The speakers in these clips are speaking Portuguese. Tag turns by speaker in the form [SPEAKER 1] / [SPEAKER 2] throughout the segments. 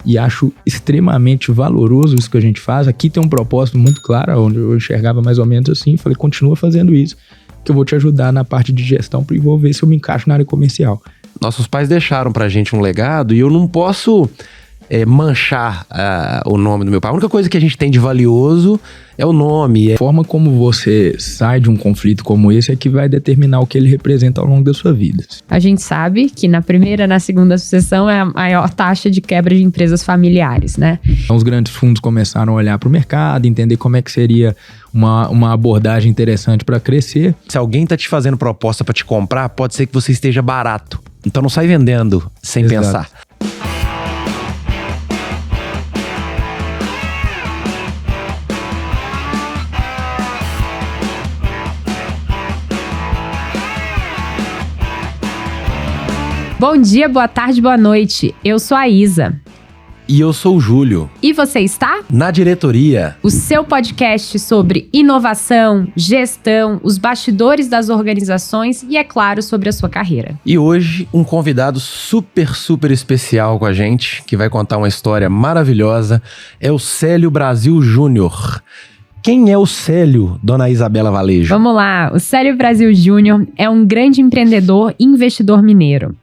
[SPEAKER 1] e acho extremamente valoroso isso que a gente faz. Aqui tem um propósito muito claro, onde eu enxergava mais ou menos assim, falei, continua fazendo isso, que eu vou te ajudar na parte de gestão para vou ver se eu me encaixo na área comercial.
[SPEAKER 2] Nossos pais deixaram pra gente um legado e eu não posso manchar o nome do meu pai. A única coisa que a gente tem de valioso é o nome.
[SPEAKER 1] A forma como você sai de um conflito como esse é que vai determinar o que ele representa ao longo da sua vida.
[SPEAKER 3] A gente sabe que na primeira e na segunda sucessão é a maior taxa de quebra de empresas familiares, né?
[SPEAKER 1] Então, os grandes fundos começaram a olhar para o mercado, entender como é que seria uma abordagem interessante para crescer.
[SPEAKER 2] Se alguém tá te fazendo proposta para te comprar, pode ser que você esteja barato. Então não sai vendendo sem pensar.
[SPEAKER 3] Bom dia, boa tarde, boa noite. Eu sou a Isa.
[SPEAKER 2] E eu sou o Júlio.
[SPEAKER 3] E você está?
[SPEAKER 2] Na Diretoria.
[SPEAKER 3] O seu podcast sobre inovação, gestão, os bastidores das organizações e, é claro, sobre a sua carreira.
[SPEAKER 2] E hoje, um convidado super especial com a gente, que vai contar uma história maravilhosa, é o Célio Brasil Júnior. Quem é o Célio, dona Isabela Valejo?
[SPEAKER 3] Vamos lá, o Célio Brasil Júnior é um grande empreendedor e investidor mineiro.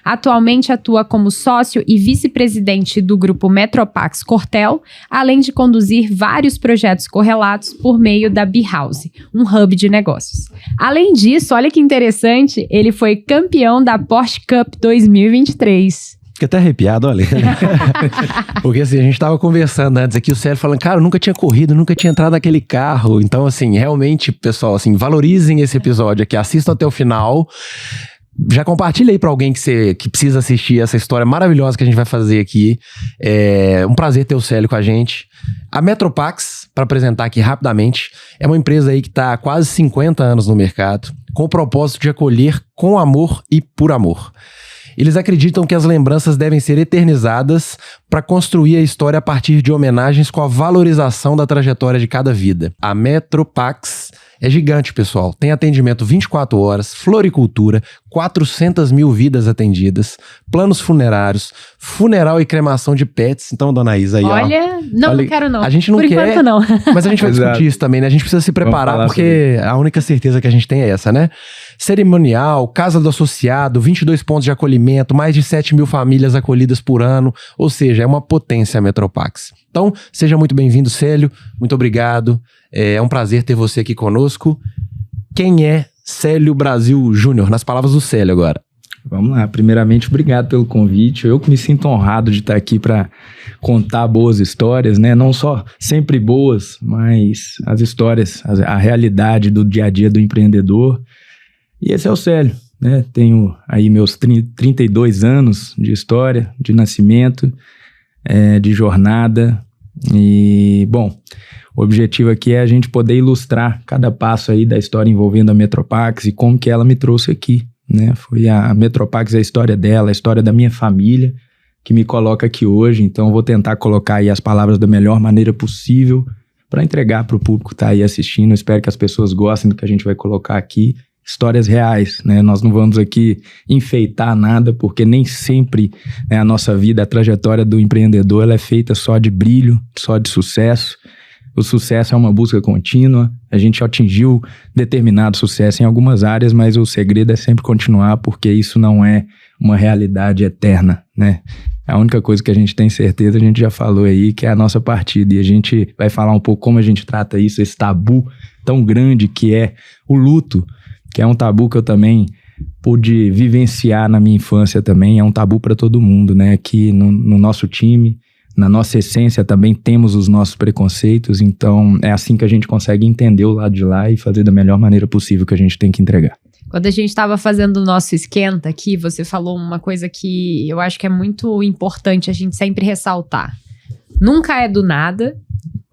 [SPEAKER 3] Atualmente atua como sócio e vice-presidente do grupo Metropax Cortel, além de conduzir vários projetos correlatos por meio da B-House, um hub de negócios. Além disso, olha que interessante, ele foi campeão da Porsche Cup 2023.
[SPEAKER 2] Fiquei até arrepiado, olha. Porque assim, a gente tava conversando antes aqui, o Célio falando, cara, eu nunca tinha corrido, nunca tinha entrado naquele carro. Então assim, realmente, pessoal, assim, valorizem esse episódio aqui, assistam até o final. Já compartilha aí pra alguém que precisa assistir essa história maravilhosa que a gente vai fazer aqui. É um prazer ter o Célio com a gente. A Metropax, para apresentar aqui rapidamente, é uma empresa aí que está há quase 50 anos no mercado, com o propósito de acolher com amor e por amor. Eles acreditam que as lembranças devem ser eternizadas para construir a história a partir de homenagens com a valorização da trajetória de cada vida. A Metropax é gigante, pessoal. Tem atendimento 24 horas, floricultura, 400 mil vidas atendidas, planos funerários, funeral e cremação de pets. Então, dona Isa aí,
[SPEAKER 3] olha, não quero não.
[SPEAKER 2] A gente não
[SPEAKER 3] Por
[SPEAKER 2] quer,
[SPEAKER 3] enquanto não.
[SPEAKER 2] Mas a gente vai discutir isso também, né? A gente precisa se preparar, porque a única certeza que a gente tem é essa, né? Cerimonial, casa do associado, 22 pontos de acolhimento, mais de 7 mil famílias acolhidas por ano. Ou seja, é uma potência a Metropax. Então, seja muito bem-vindo, Célio. Muito obrigado. É um prazer ter você aqui conosco. Quem é Célio Brasil Júnior? Nas palavras do Célio agora.
[SPEAKER 1] Vamos lá. Primeiramente, obrigado pelo convite. Eu que me sinto honrado de estar aqui para contar boas histórias, né? Não só sempre boas, mas as histórias, a realidade do dia a dia do empreendedor. E esse é o Célio, né? Tenho aí meus 32 anos de história, de nascimento, de jornada. E, bom, o objetivo aqui é a gente poder ilustrar cada passo aí da história envolvendo a Metropax e como que ela me trouxe aqui, né? Foi a Metropax, a história dela, a história da minha família, que me coloca aqui hoje. Então, vou tentar colocar aí as palavras da melhor maneira possível para entregar para o público que está aí assistindo. Eu espero que as pessoas gostem do que a gente vai colocar aqui. Histórias reais, né? Nós não vamos aqui enfeitar nada, porque nem sempre, né, a nossa vida, a trajetória do empreendedor, ela é feita só de brilho, só de sucesso. O sucesso é uma busca contínua. A gente atingiu determinado sucesso em algumas áreas, mas o segredo é sempre continuar, porque isso não é uma realidade eterna, né? A única coisa que a gente tem certeza, a gente já falou aí, que é a nossa partida. E a gente vai falar um pouco como a gente trata isso, esse tabu tão grande que é o luto, que é um tabu que eu também pude vivenciar na minha infância também. É um tabu para todo mundo, né? Aqui no nosso time, na nossa essência também temos os nossos preconceitos. Então é assim que a gente consegue entender o lado de lá e fazer da melhor maneira possível que a gente tem que entregar.
[SPEAKER 3] Quando a gente estava fazendo o nosso esquenta aqui, você falou uma coisa que eu acho que é muito importante a gente sempre ressaltar. Nunca é do nada,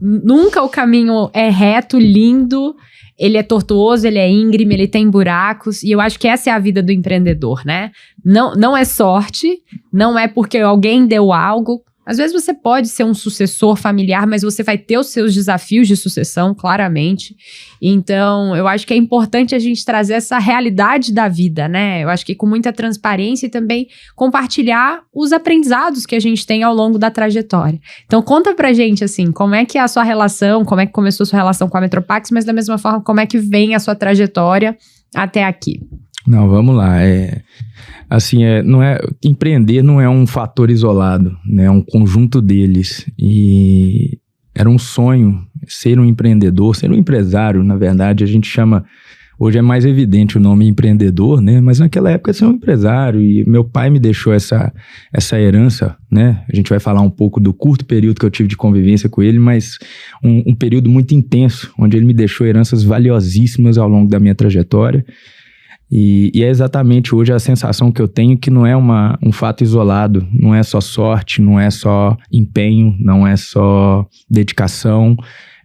[SPEAKER 3] nunca o caminho é reto, lindo. Ele é tortuoso, ele é íngreme, ele tem buracos. E eu acho que essa é a vida do empreendedor, né? Não é sorte, não é porque alguém deu algo. Às vezes você pode ser um sucessor familiar, mas você vai ter os seus desafios de sucessão, claramente. Então, eu acho que é importante a gente trazer essa realidade da vida, né? Eu acho que com muita transparência e também compartilhar os aprendizados que a gente tem ao longo da trajetória. Então, conta pra gente, assim, como é que é a sua relação, como é que começou a sua relação com a Metropax, mas da mesma forma, como é que vem a sua trajetória até aqui?
[SPEAKER 1] Não, vamos lá. Empreender não é um fator isolado, né? É um conjunto deles. E era um sonho ser um empreendedor, ser um empresário, na verdade. A gente chama, hoje é mais evidente o nome empreendedor, né? Mas naquela época ser um empresário. E meu pai me deixou essa herança, né? A gente vai falar um pouco do curto período que eu tive de convivência com ele, mas um período muito intenso, onde ele me deixou heranças valiosíssimas ao longo da minha trajetória. E é exatamente hoje a sensação que eu tenho que não é um fato isolado, não é só sorte, não é só empenho, não é só dedicação,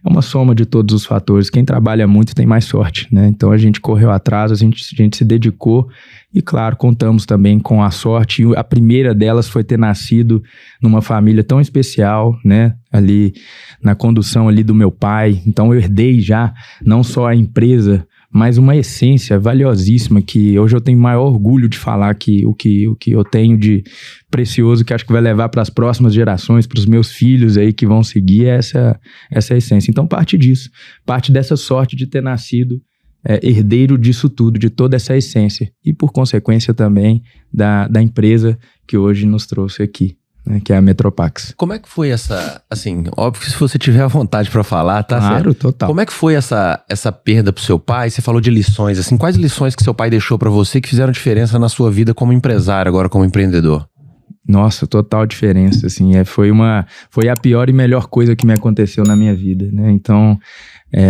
[SPEAKER 1] é uma soma de todos os fatores. Quem trabalha muito tem mais sorte, né? Então a gente correu atrás, a gente se dedicou e, claro, contamos também com a sorte. E a primeira delas foi ter nascido numa família tão especial, né? Ali na condução ali do meu pai. Então eu herdei já não só a empresa, mas uma essência valiosíssima que hoje eu tenho maior orgulho de falar que o que eu tenho de precioso, que acho que vai levar para as próximas gerações, para os meus filhos aí que vão seguir essa essência. Então parte disso, parte dessa sorte de ter nascido herdeiro disso tudo, de toda essa essência e por consequência também da empresa que hoje nos trouxe aqui, né, que é a Metropax.
[SPEAKER 2] Como é que foi assim, óbvio que se você tiver a vontade pra falar, tá certo?
[SPEAKER 1] Claro, total.
[SPEAKER 2] Como é que foi essa perda pro seu pai? Você falou de lições, assim, quais lições que seu pai deixou pra você que fizeram diferença na sua vida como empresário, agora como empreendedor?
[SPEAKER 1] Nossa, total diferença, assim, foi a pior e melhor coisa que me aconteceu na minha vida, né, então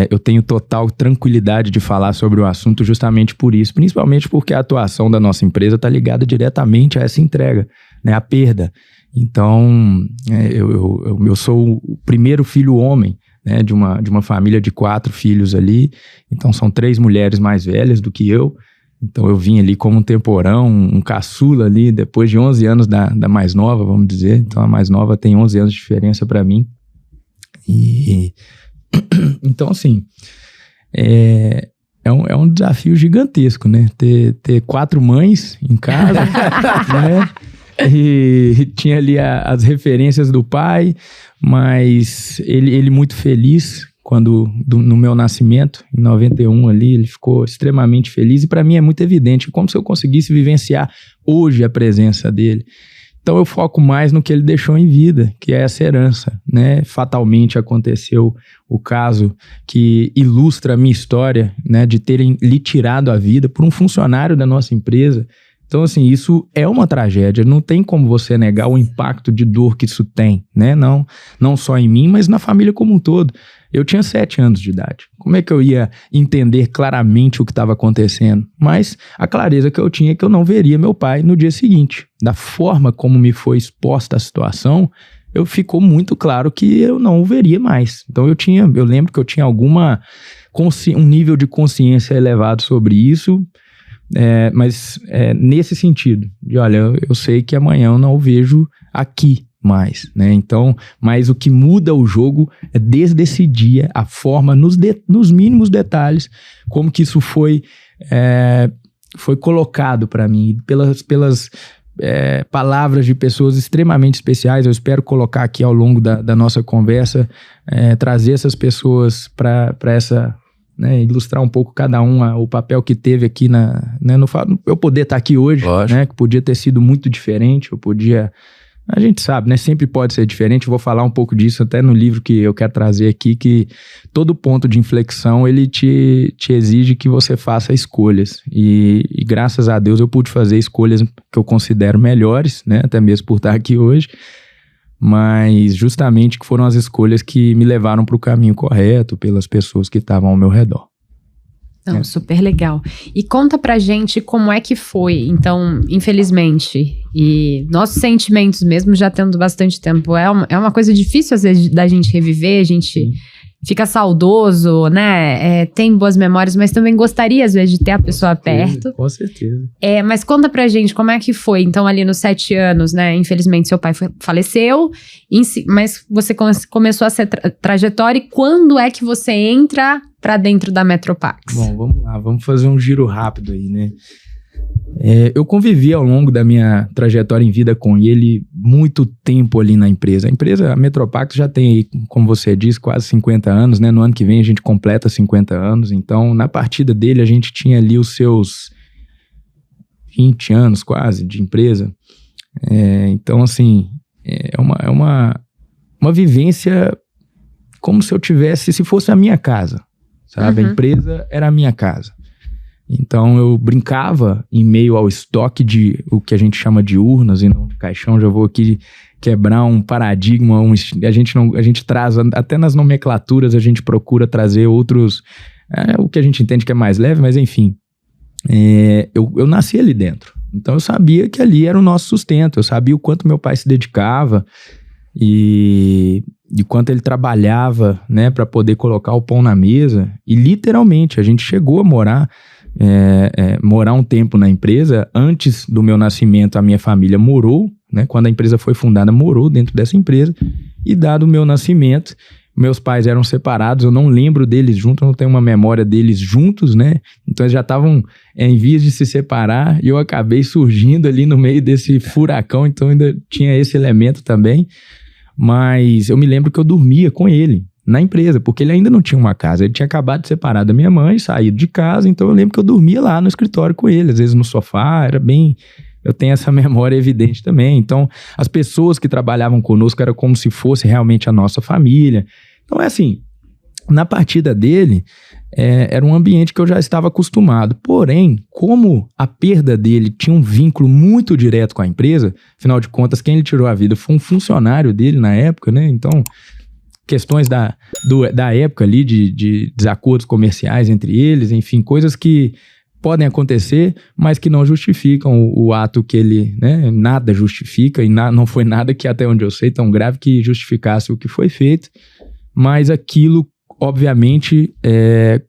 [SPEAKER 1] eu tenho total tranquilidade de falar sobre o assunto justamente por isso, principalmente porque a atuação da nossa empresa está ligada diretamente a essa entrega, né, a perda. Então, eu sou o primeiro filho homem, né, de uma família de 4 filhos ali, então são 3 mulheres mais velhas do que eu, então eu vim ali como um temporão, um caçula ali, depois de 11 anos da mais nova, vamos dizer, então a mais nova tem 11 anos de diferença para mim, então assim, é um desafio gigantesco, né, ter 4 mães em casa, né, e tinha ali as referências do pai, mas ele muito feliz no meu nascimento, em 91 ali, ele ficou extremamente feliz e para mim é muito evidente, como se eu conseguisse vivenciar hoje a presença dele. Então eu foco mais no que ele deixou em vida, que é essa herança, né? Fatalmente aconteceu o caso que ilustra a minha história, né? De terem lhe tirado a vida por um funcionário da nossa empresa. Então, assim, isso é uma tragédia, não tem como você negar o impacto de dor que isso tem, né? Não só em mim, mas na família como um todo. Eu tinha 7 anos de idade, como é que eu ia entender claramente o que estava acontecendo? Mas a clareza que eu tinha é que eu não veria meu pai no dia seguinte. Da forma como me foi exposta a situação, ficou muito claro que eu não o veria mais. Então eu lembro que eu tinha um nível de consciência elevado sobre isso, mas nesse sentido, de olha, eu sei que amanhã eu não o vejo aqui mais, né? Então, mas o que muda o jogo é desde esse dia, a forma, nos mínimos detalhes, como que isso foi colocado para mim, pelas palavras de pessoas extremamente especiais. Eu espero colocar aqui ao longo da nossa conversa, trazer essas pessoas para essa... né, ilustrar um pouco cada o papel que teve aqui eu poder estar aqui hoje, né, que podia ter sido muito diferente, a gente sabe, né, sempre pode ser diferente. Eu vou falar um pouco disso até no livro que eu quero trazer aqui, que todo ponto de inflexão ele te exige que você faça escolhas e graças a Deus eu pude fazer escolhas que eu considero melhores, né, até mesmo por estar aqui hoje, mas justamente que foram as escolhas que me levaram para o caminho correto pelas pessoas que estavam ao meu redor.
[SPEAKER 3] Não, super legal. E conta pra gente como é que foi, então, infelizmente, e nossos sentimentos mesmo já tendo bastante tempo, é uma coisa difícil às vezes da gente reviver, a gente fica saudoso, né? Tem boas memórias, mas também gostaria, às vezes, de ter a pessoa perto.
[SPEAKER 1] Com certeza.
[SPEAKER 3] Mas conta pra gente como é que foi, então, ali nos 7 anos, né? Infelizmente, seu pai faleceu, mas você começou essa trajetória, e quando é que você entra pra dentro da Metropax?
[SPEAKER 1] Bom, vamos lá, vamos fazer um giro rápido aí, né? Eu convivi ao longo da minha trajetória em vida com ele muito tempo ali na empresa. A Metropax já tem aí, como você disse, quase 50 anos, né? No ano que vem a gente completa 50 anos. Então, na partida dele, a gente tinha ali os seus 20 anos quase de empresa. Então, assim, é uma vivência como se eu tivesse, se fosse a minha casa, sabe? A empresa era a minha casa. Então eu brincava em meio ao estoque de o que a gente chama de urnas e não de caixão. Já vou aqui quebrar um paradigma, a gente traz, até nas nomenclaturas a gente procura trazer outros, o que a gente entende que é mais leve, mas enfim, eu nasci ali dentro, então eu sabia que ali era o nosso sustento, eu sabia o quanto meu pai se dedicava e quanto ele trabalhava, né, para poder colocar o pão na mesa. E literalmente a gente chegou a morar um tempo na empresa. Antes do meu nascimento, a minha família morou, né? Quando a empresa foi fundada, morou dentro dessa empresa. E dado o meu nascimento, meus pais eram separados, eu não lembro deles juntos, eu não tenho uma memória deles juntos, né? Então eles já estavam em vias de se separar e eu acabei surgindo ali no meio desse furacão, então ainda tinha esse elemento também. Mas eu me lembro que eu dormia com ele na empresa, porque ele ainda não tinha uma casa. Ele tinha acabado de separar da minha mãe, saído de casa, então eu lembro que eu dormia lá no escritório com ele, às vezes no sofá, era bem... Eu tenho essa memória evidente também. Então, as pessoas que trabalhavam conosco era como se fosse realmente a nossa família. Então, assim, na partida dele, era um ambiente que eu já estava acostumado. Porém, como a perda dele tinha um vínculo muito direto com a empresa, afinal de contas, quem ele tirou a vida foi um funcionário dele na época, né? Então, questões da época ali, de desacordos comerciais entre eles, enfim, coisas que podem acontecer, mas que não justificam o ato que ele, né, nada justifica, e não foi nada que, até onde eu sei, tão grave que justificasse o que foi feito, mas aquilo, obviamente,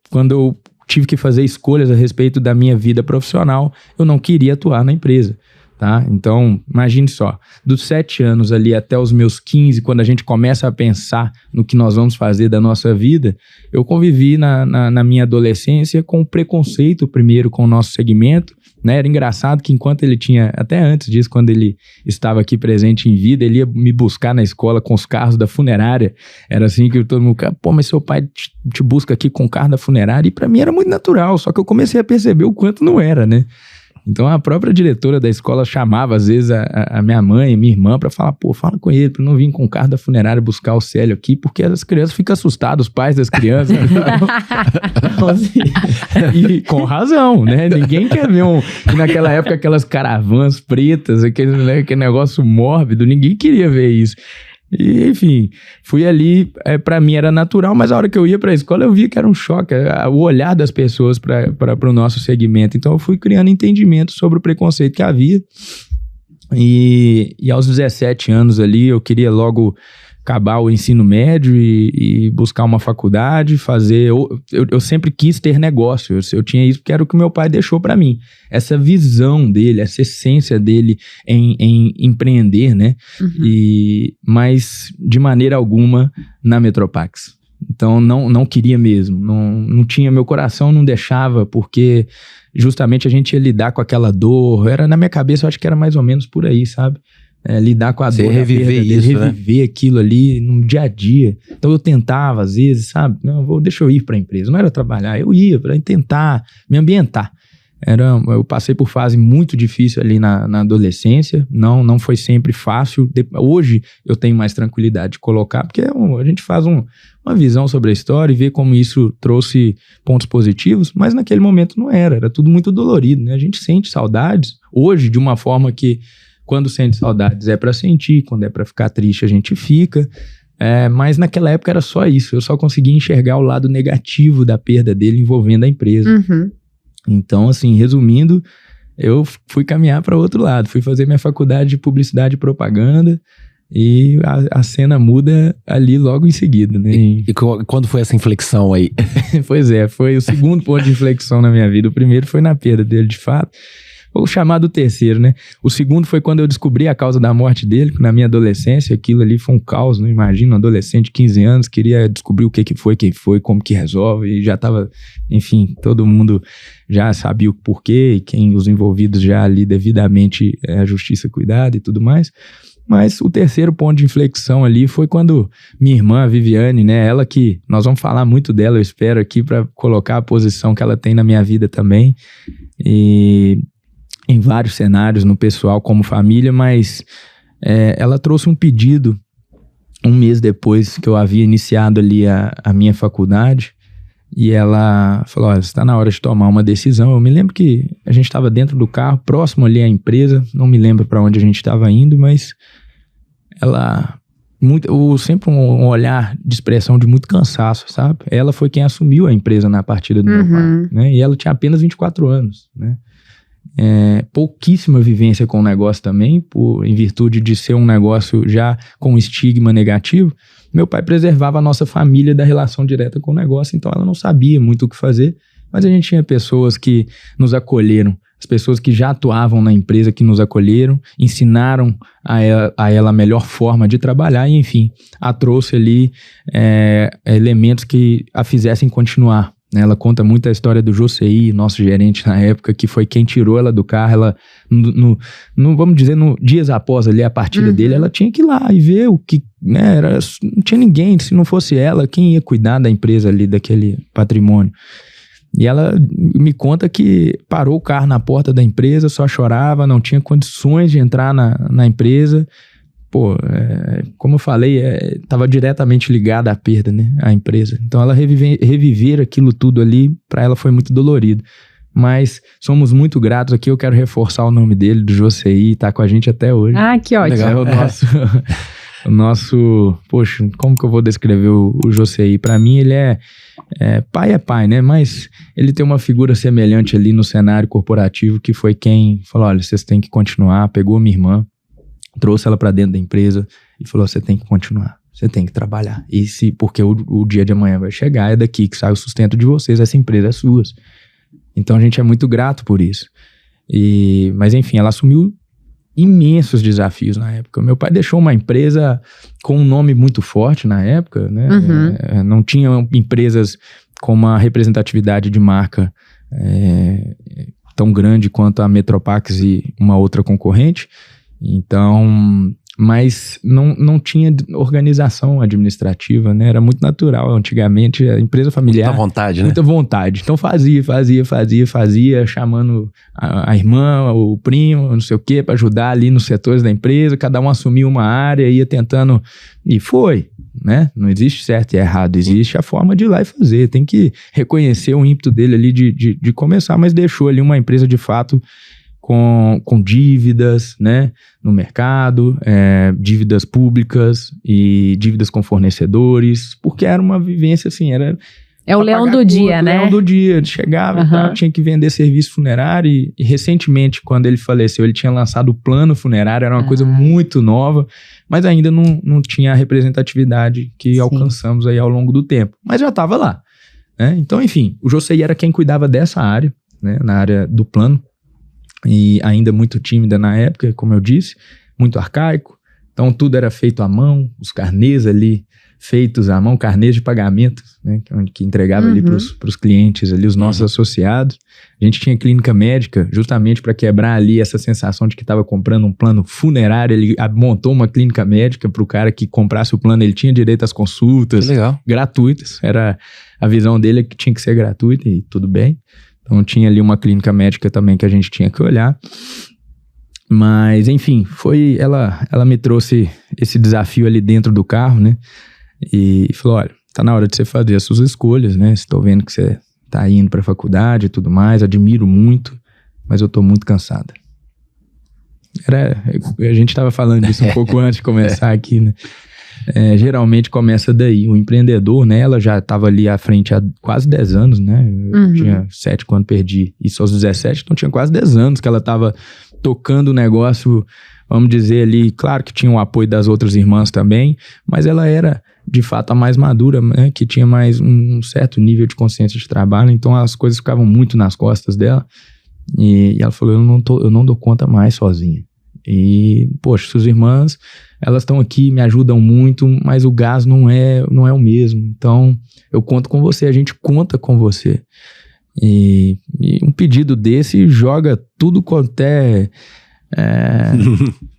[SPEAKER 1] quando eu tive que fazer escolhas a respeito da minha vida profissional, eu não queria atuar na empresa, tá? Então, imagine só, dos 7 anos ali até os meus 15, quando a gente começa a pensar no que nós vamos fazer da nossa vida, eu convivi na minha adolescência com o preconceito, primeiro com o nosso segmento, né? Era engraçado que enquanto ele tinha, até antes disso, quando ele estava aqui presente em vida, ele ia me buscar na escola com os carros da funerária. Era assim que todo mundo, pô, mas seu pai te busca aqui com o carro da funerária, e pra mim era muito natural, só que eu comecei a perceber o quanto não era, né? Então a própria diretora da escola chamava às vezes a minha mãe e minha irmã para falar, pô, fala com ele para não vir com o carro da funerária buscar o Célio aqui, porque as crianças ficam assustadas, os pais das crianças. Então, assim, e com razão, né? Ninguém quer ver e naquela época aquelas caravans pretas, aquele negócio mórbido, ninguém queria ver isso. E, enfim, fui ali, pra mim era natural, mas a hora que eu ia pra escola eu via que era um choque, o olhar das pessoas para o nosso segmento. Então eu fui criando entendimento sobre o preconceito que havia, e aos 17 anos ali eu queria logo acabar o ensino médio e buscar uma faculdade, fazer... Eu sempre quis ter negócio, eu tinha isso porque era o que meu pai deixou para mim. Essa visão dele, essa essência dele em empreender, né? Mas de maneira alguma na Metropax. Então não queria mesmo, não tinha, meu coração não deixava, porque justamente a gente ia lidar com aquela dor. Era na minha cabeça, eu acho que era mais ou menos por aí, sabe? Lidar com a dor,
[SPEAKER 2] reviver
[SPEAKER 1] reviver aquilo ali no dia a dia. Então eu tentava às vezes, sabe? Deixa eu ir para a empresa. Não era trabalhar, eu ia para tentar me ambientar. Eu passei por fase muito difícil ali na adolescência, não foi sempre fácil. Hoje eu tenho mais tranquilidade de colocar, porque a gente faz uma visão sobre a história e vê como isso trouxe pontos positivos, mas naquele momento não era tudo muito dolorido, né? A gente sente saudades hoje de uma forma que, quando sente saudades é para sentir, quando é para ficar triste a gente fica, mas naquela época era só isso, eu só conseguia enxergar o lado negativo da perda dele envolvendo a empresa. Então, assim, resumindo, eu fui caminhar para outro lado, fui fazer minha faculdade de publicidade e propaganda, E a cena muda ali logo em seguida, né?
[SPEAKER 2] E quando foi essa inflexão aí?
[SPEAKER 1] Pois é, foi o segundo ponto de inflexão na minha vida. O primeiro foi na perda dele, de fato. Vou chamar do terceiro, né? O segundo foi quando eu descobri a causa da morte dele, na minha adolescência. Aquilo ali foi um caos, não imagina, um adolescente de 15 anos, queria descobrir o que foi, quem foi, como que resolve, e já tava, enfim, todo mundo já sabia o porquê, e os envolvidos já ali devidamente a justiça cuidada e tudo mais. Mas o terceiro ponto de inflexão ali foi quando minha irmã, a Viviane, né, ela que, nós vamos falar muito dela, eu espero aqui, para colocar a posição que ela tem na minha vida também, e em vários cenários, no pessoal como família, mas ela trouxe um pedido um mês depois que eu havia iniciado ali a minha faculdade, e ela falou, olha, está na hora de tomar uma decisão. Eu me lembro que a gente estava dentro do carro, próximo ali à empresa, não me lembro para onde a gente estava indo, mas ela, sempre um olhar de expressão de muito cansaço, sabe? Ela foi quem assumiu a empresa na partida do meu pai, né? E ela tinha apenas 24 anos, né? Pouquíssima vivência com o negócio também, em virtude de ser um negócio já com estigma negativo. Meu pai preservava a nossa família da relação direta com o negócio, então ela não sabia muito o que fazer, mas a gente tinha pessoas que nos acolheram, as pessoas que já atuavam na empresa que nos acolheram, ensinaram a ela a melhor forma de trabalhar e, enfim, a trouxe ali elementos que a fizessem continuar. Ela conta muito a história do Josei, nosso gerente na época, que foi quem tirou ela do carro. Ela, vamos dizer, dias após ali a partida dele, ela tinha que ir lá e ver o que, né, não tinha ninguém, se não fosse ela, quem ia cuidar da empresa ali, daquele patrimônio. E ela me conta que parou o carro na porta da empresa, só chorava, não tinha condições de entrar na empresa. Pô, como eu falei, estava diretamente ligada à perda, né, à empresa. Então ela reviver aquilo tudo ali, para ela foi muito dolorido. Mas somos muito gratos aqui, eu quero reforçar o nome dele, do Josei, tá com a gente até hoje.
[SPEAKER 3] Ah, que ótimo.
[SPEAKER 1] É o nosso, poxa, como que eu vou descrever o Josei? Para mim ele pai, né, mas ele tem uma figura semelhante ali no cenário corporativo, que foi quem falou, olha, vocês têm que continuar, pegou minha irmã, trouxe ela para dentro da empresa e falou, você tem que continuar, você tem que trabalhar. Porque o dia de amanhã vai chegar, é daqui que sai o sustento de vocês, essa empresa é sua. Então a gente é muito grato por isso. Mas enfim, ela assumiu imensos desafios na época. Meu pai deixou uma empresa com um nome muito forte na época, né? Não tinha empresas com uma representatividade de marca tão grande quanto a Metropax e uma outra concorrente. Então, mas não tinha organização administrativa, né? Era muito natural. Antigamente, a empresa familiar...
[SPEAKER 2] Muita vontade, né?
[SPEAKER 1] Muita vontade. Então fazia, chamando a irmã, o primo, não sei o quê, para ajudar ali nos setores da empresa. Cada um assumia uma área, ia tentando... E foi, né? Não existe certo e errado. Existe a forma de ir lá e fazer. Tem que reconhecer o ímpeto dele ali de começar, mas deixou ali uma empresa de fato... Com dívidas, né, no mercado, dívidas públicas e dívidas com fornecedores, porque era uma vivência assim, era...
[SPEAKER 3] É o leão do dia, né?
[SPEAKER 1] O leão do dia, chegava e tal, tinha que vender serviço funerário e recentemente, quando ele faleceu, ele tinha lançado o plano funerário, era uma coisa muito nova, mas ainda não tinha a representatividade que alcançamos aí ao longo do tempo, mas já estava lá, né? Então, enfim, o Josei era quem cuidava dessa área, né, na área do plano, e ainda muito tímida na época, como eu disse, muito arcaico, então tudo era feito à mão, os carnês ali feitos à mão, carnês de pagamento, né, que entregava ali para os clientes, ali, os nossos associados. A gente tinha clínica médica, justamente para quebrar ali essa sensação de que estava comprando um plano funerário. Ele montou uma clínica médica para o cara que comprasse o plano, ele tinha direito às consultas gratuitas, era a visão dele que tinha que ser gratuita e tudo bem. Então tinha ali uma clínica médica também que a gente tinha que olhar. Mas, enfim, ela me trouxe esse desafio ali dentro do carro, né? E falou, olha, tá na hora de você fazer as suas escolhas, né? Estou vendo que você tá indo pra faculdade e tudo mais, admiro muito, mas eu tô muito cansada. A gente tava falando disso um pouco antes de começar aqui, né? Geralmente começa daí. O empreendedor, né? Ela já estava ali à frente há quase 10 anos, né? Eu tinha 7 quando perdi isso aos 17, então tinha quase 10 anos que ela estava tocando o negócio vamos dizer ali, claro que tinha o apoio das outras irmãs também, mas ela era de fato a mais madura, né, que tinha mais um certo nível de consciência de trabalho, então as coisas ficavam muito nas costas dela, e ela falou, eu não dou conta mais sozinha. E, poxa, suas irmãs, elas estão aqui, me ajudam muito, mas o gás não é o mesmo. Então, eu conto com você, a gente conta com você. E um pedido desse joga tudo quanto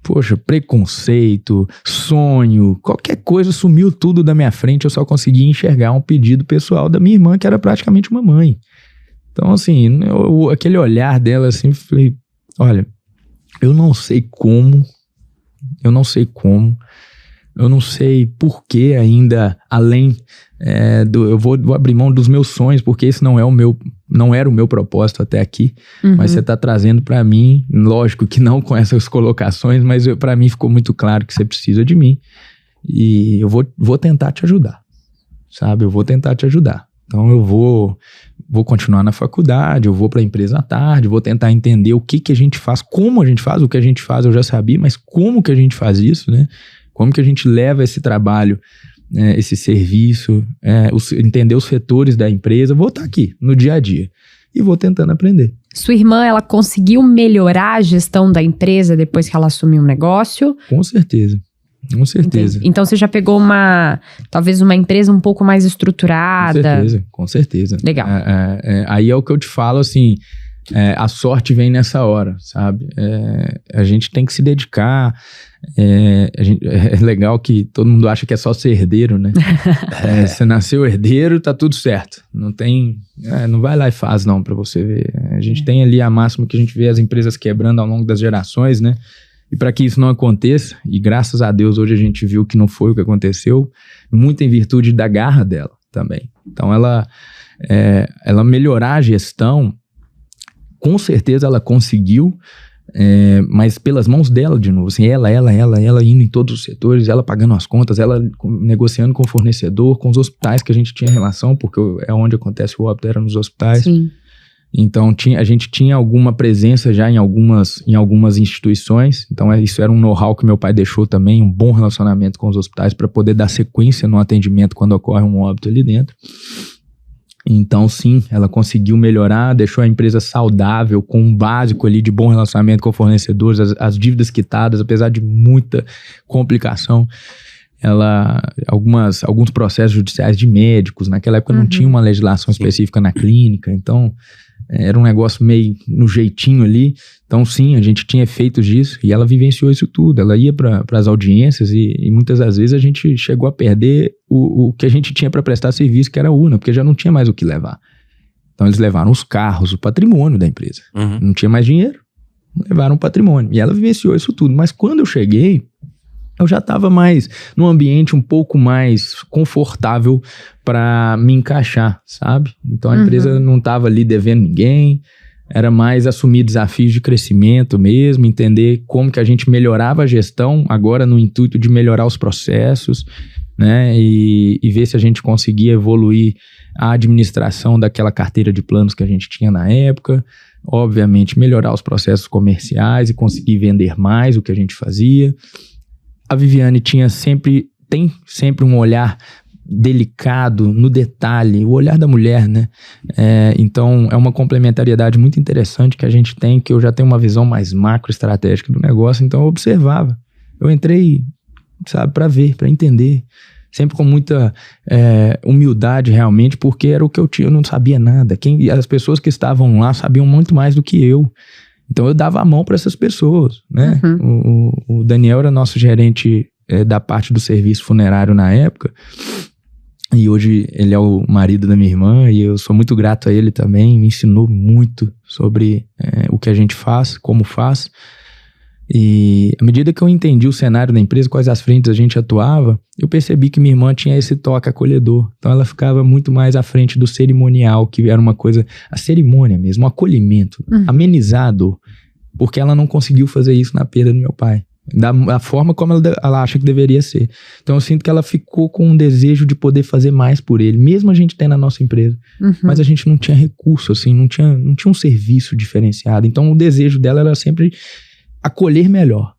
[SPEAKER 1] poxa, preconceito, sonho, qualquer coisa sumiu tudo da minha frente, eu só consegui enxergar um pedido pessoal da minha irmã, que era praticamente uma mãe. Então, assim, aquele olhar dela, assim, falei, olha, eu não sei por que ainda, além eu vou abrir mão dos meus sonhos, porque esse não era o meu propósito até aqui, mas você está trazendo para mim, lógico que não com essas colocações, mas para mim ficou muito claro que você precisa de mim, e eu vou tentar te ajudar, sabe? Eu vou tentar te ajudar. Então eu vou continuar na faculdade, eu vou para a empresa à tarde, vou tentar entender o que a gente faz, como a gente faz, o que a gente faz eu já sabia, mas como que a gente faz isso, né? Como que a gente leva esse trabalho, esse serviço, entender os setores da empresa, vou estar aqui no dia a dia e vou tentando aprender.
[SPEAKER 3] Sua irmã, ela conseguiu melhorar a gestão da empresa depois que ela assumiu um negócio?
[SPEAKER 1] Com certeza. Com certeza.
[SPEAKER 3] Então você já pegou talvez uma empresa um pouco mais estruturada.
[SPEAKER 1] Com certeza.
[SPEAKER 3] Legal.
[SPEAKER 1] Aí é o que eu te falo, assim, a sorte vem nessa hora, sabe? A gente tem que se dedicar. É legal que todo mundo acha que é só ser herdeiro, né? Você nasceu herdeiro, tá tudo certo. Não vai lá e faz não, pra você ver. A gente tem ali a máxima que a gente vê as empresas quebrando ao longo das gerações, né? E para que isso não aconteça, e graças a Deus hoje a gente viu que não foi o que aconteceu, muito em virtude da garra dela também. Então ela melhorar a gestão, com certeza ela conseguiu, mas pelas mãos dela de novo, assim, ela indo em todos os setores, ela pagando as contas, ela negociando com o fornecedor, com os hospitais que a gente tinha relação, porque é onde acontece o óbito, era nos hospitais.
[SPEAKER 3] Sim.
[SPEAKER 1] Então a gente tinha alguma presença já em algumas instituições, então isso era um know-how que meu pai deixou também, um bom relacionamento com os hospitais para poder dar sequência no atendimento quando ocorre um óbito ali dentro. Então sim, ela conseguiu melhorar, deixou a empresa saudável, com um básico ali de bom relacionamento com fornecedores, as dívidas quitadas, apesar de muita complicação. Alguns processos judiciais de médicos, naquela época não tinha uma legislação específica na clínica, então era um negócio meio no jeitinho ali. Então sim, a gente tinha efeitos disso e ela vivenciou isso tudo. Ela ia para as audiências e muitas das vezes a gente chegou a perder o que a gente tinha para prestar serviço, que era a urna, porque já não tinha mais o que levar. Então eles levaram os carros, o patrimônio da empresa. Não tinha mais dinheiro, levaram o patrimônio. E ela vivenciou isso tudo. Mas quando eu cheguei, eu já estava mais num ambiente um pouco mais confortável para me encaixar, sabe? Então a empresa não estava ali devendo ninguém, era mais assumir desafios de crescimento mesmo, entender como que a gente melhorava a gestão, agora no intuito de melhorar os processos, né? E ver se a gente conseguia evoluir a administração daquela carteira de planos que a gente tinha na época, obviamente melhorar os processos comerciais e conseguir vender mais o que a gente fazia. A Viviane tem sempre um olhar delicado no detalhe, o olhar da mulher, né? Então é uma complementariedade muito interessante que a gente tem, que eu já tenho uma visão mais macro estratégica do negócio, então eu observava. Eu entrei, sabe, para ver, para entender, sempre com muita humildade realmente, porque era o que eu tinha, eu não sabia nada. As pessoas que estavam lá sabiam muito mais do que eu. Então eu dava a mão para essas pessoas, né? O Daniel era nosso gerente da parte do serviço funerário na época, e hoje ele é o marido da minha irmã, e eu sou muito grato a ele também, me ensinou muito sobre o que a gente faz, como faz. E à medida que eu entendi o cenário da empresa, quais as frentes a gente atuava, eu percebi que minha irmã tinha esse toque acolhedor. Então ela ficava muito mais à frente do cerimonial, que era uma coisa, a cerimônia mesmo, o acolhimento, amenizado, porque ela não conseguiu fazer isso na perda do meu pai, da forma como ela acha que deveria ser. Então eu sinto que ela ficou com um desejo de poder fazer mais por ele, mesmo a gente tendo a nossa empresa, mas a gente não tinha recurso, assim, não tinha um serviço diferenciado. Então o desejo dela era sempre acolher melhor.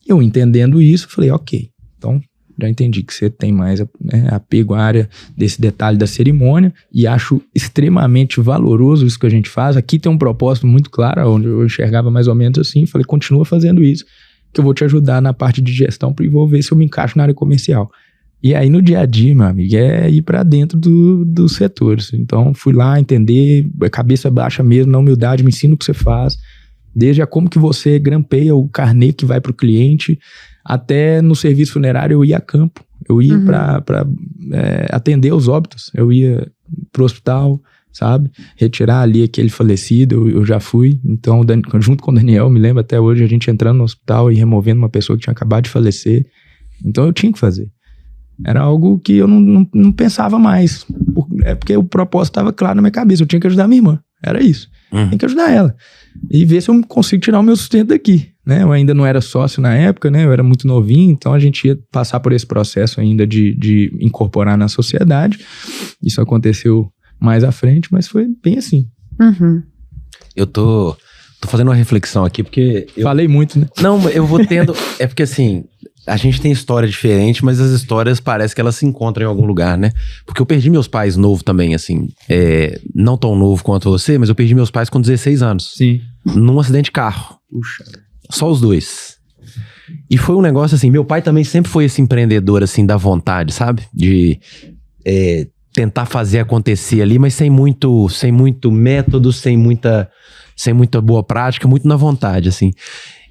[SPEAKER 1] Eu entendendo isso, falei, ok, então já entendi que você tem mais apego à área desse detalhe da cerimônia e acho extremamente valoroso isso que a gente faz. Aqui tem um propósito muito claro, onde eu enxergava mais ou menos assim, falei, continua fazendo isso, que eu vou te ajudar na parte de gestão para ver se eu me encaixo na área comercial. E aí no dia a dia, meu amigo, é ir para dentro dos setores. Então fui lá entender, cabeça baixa mesmo, na humildade, me ensina o que você faz, desde como que você grampeia o carnê que vai para o cliente, até no serviço funerário eu ia a campo, eu ia para atender os óbitos, eu ia pro hospital, sabe, retirar ali aquele falecido, eu já fui, então junto com o Daniel, me lembro até hoje, a gente entrando no hospital e removendo uma pessoa que tinha acabado de falecer, então eu tinha que fazer. Era algo que eu não pensava mais, porque o propósito estava claro na minha cabeça, eu tinha que ajudar minha irmã, era isso, tem que ajudar ela, e ver se eu consigo tirar o meu sustento daqui, né? Eu ainda não era sócio na época, né? Eu era muito novinho, então a gente ia passar por esse processo ainda de incorporar na sociedade, isso aconteceu mais à frente, mas foi bem assim.
[SPEAKER 2] Eu tô fazendo uma reflexão aqui, porque...
[SPEAKER 1] Falei muito, né?
[SPEAKER 2] Não, eu vou tendo... É porque assim... A gente tem história diferente, mas as histórias parece que elas se encontram em algum lugar, né? Porque eu perdi meus pais novo também, assim. Não tão novo quanto você, mas eu perdi meus pais com 16 anos.
[SPEAKER 1] Sim.
[SPEAKER 2] Num acidente de carro.
[SPEAKER 1] Puxa.
[SPEAKER 2] Só os dois. E foi um negócio assim, meu pai também sempre foi esse empreendedor, assim, da vontade, sabe? De tentar fazer acontecer ali, mas sem muito método, sem muita boa prática, muito na vontade, assim.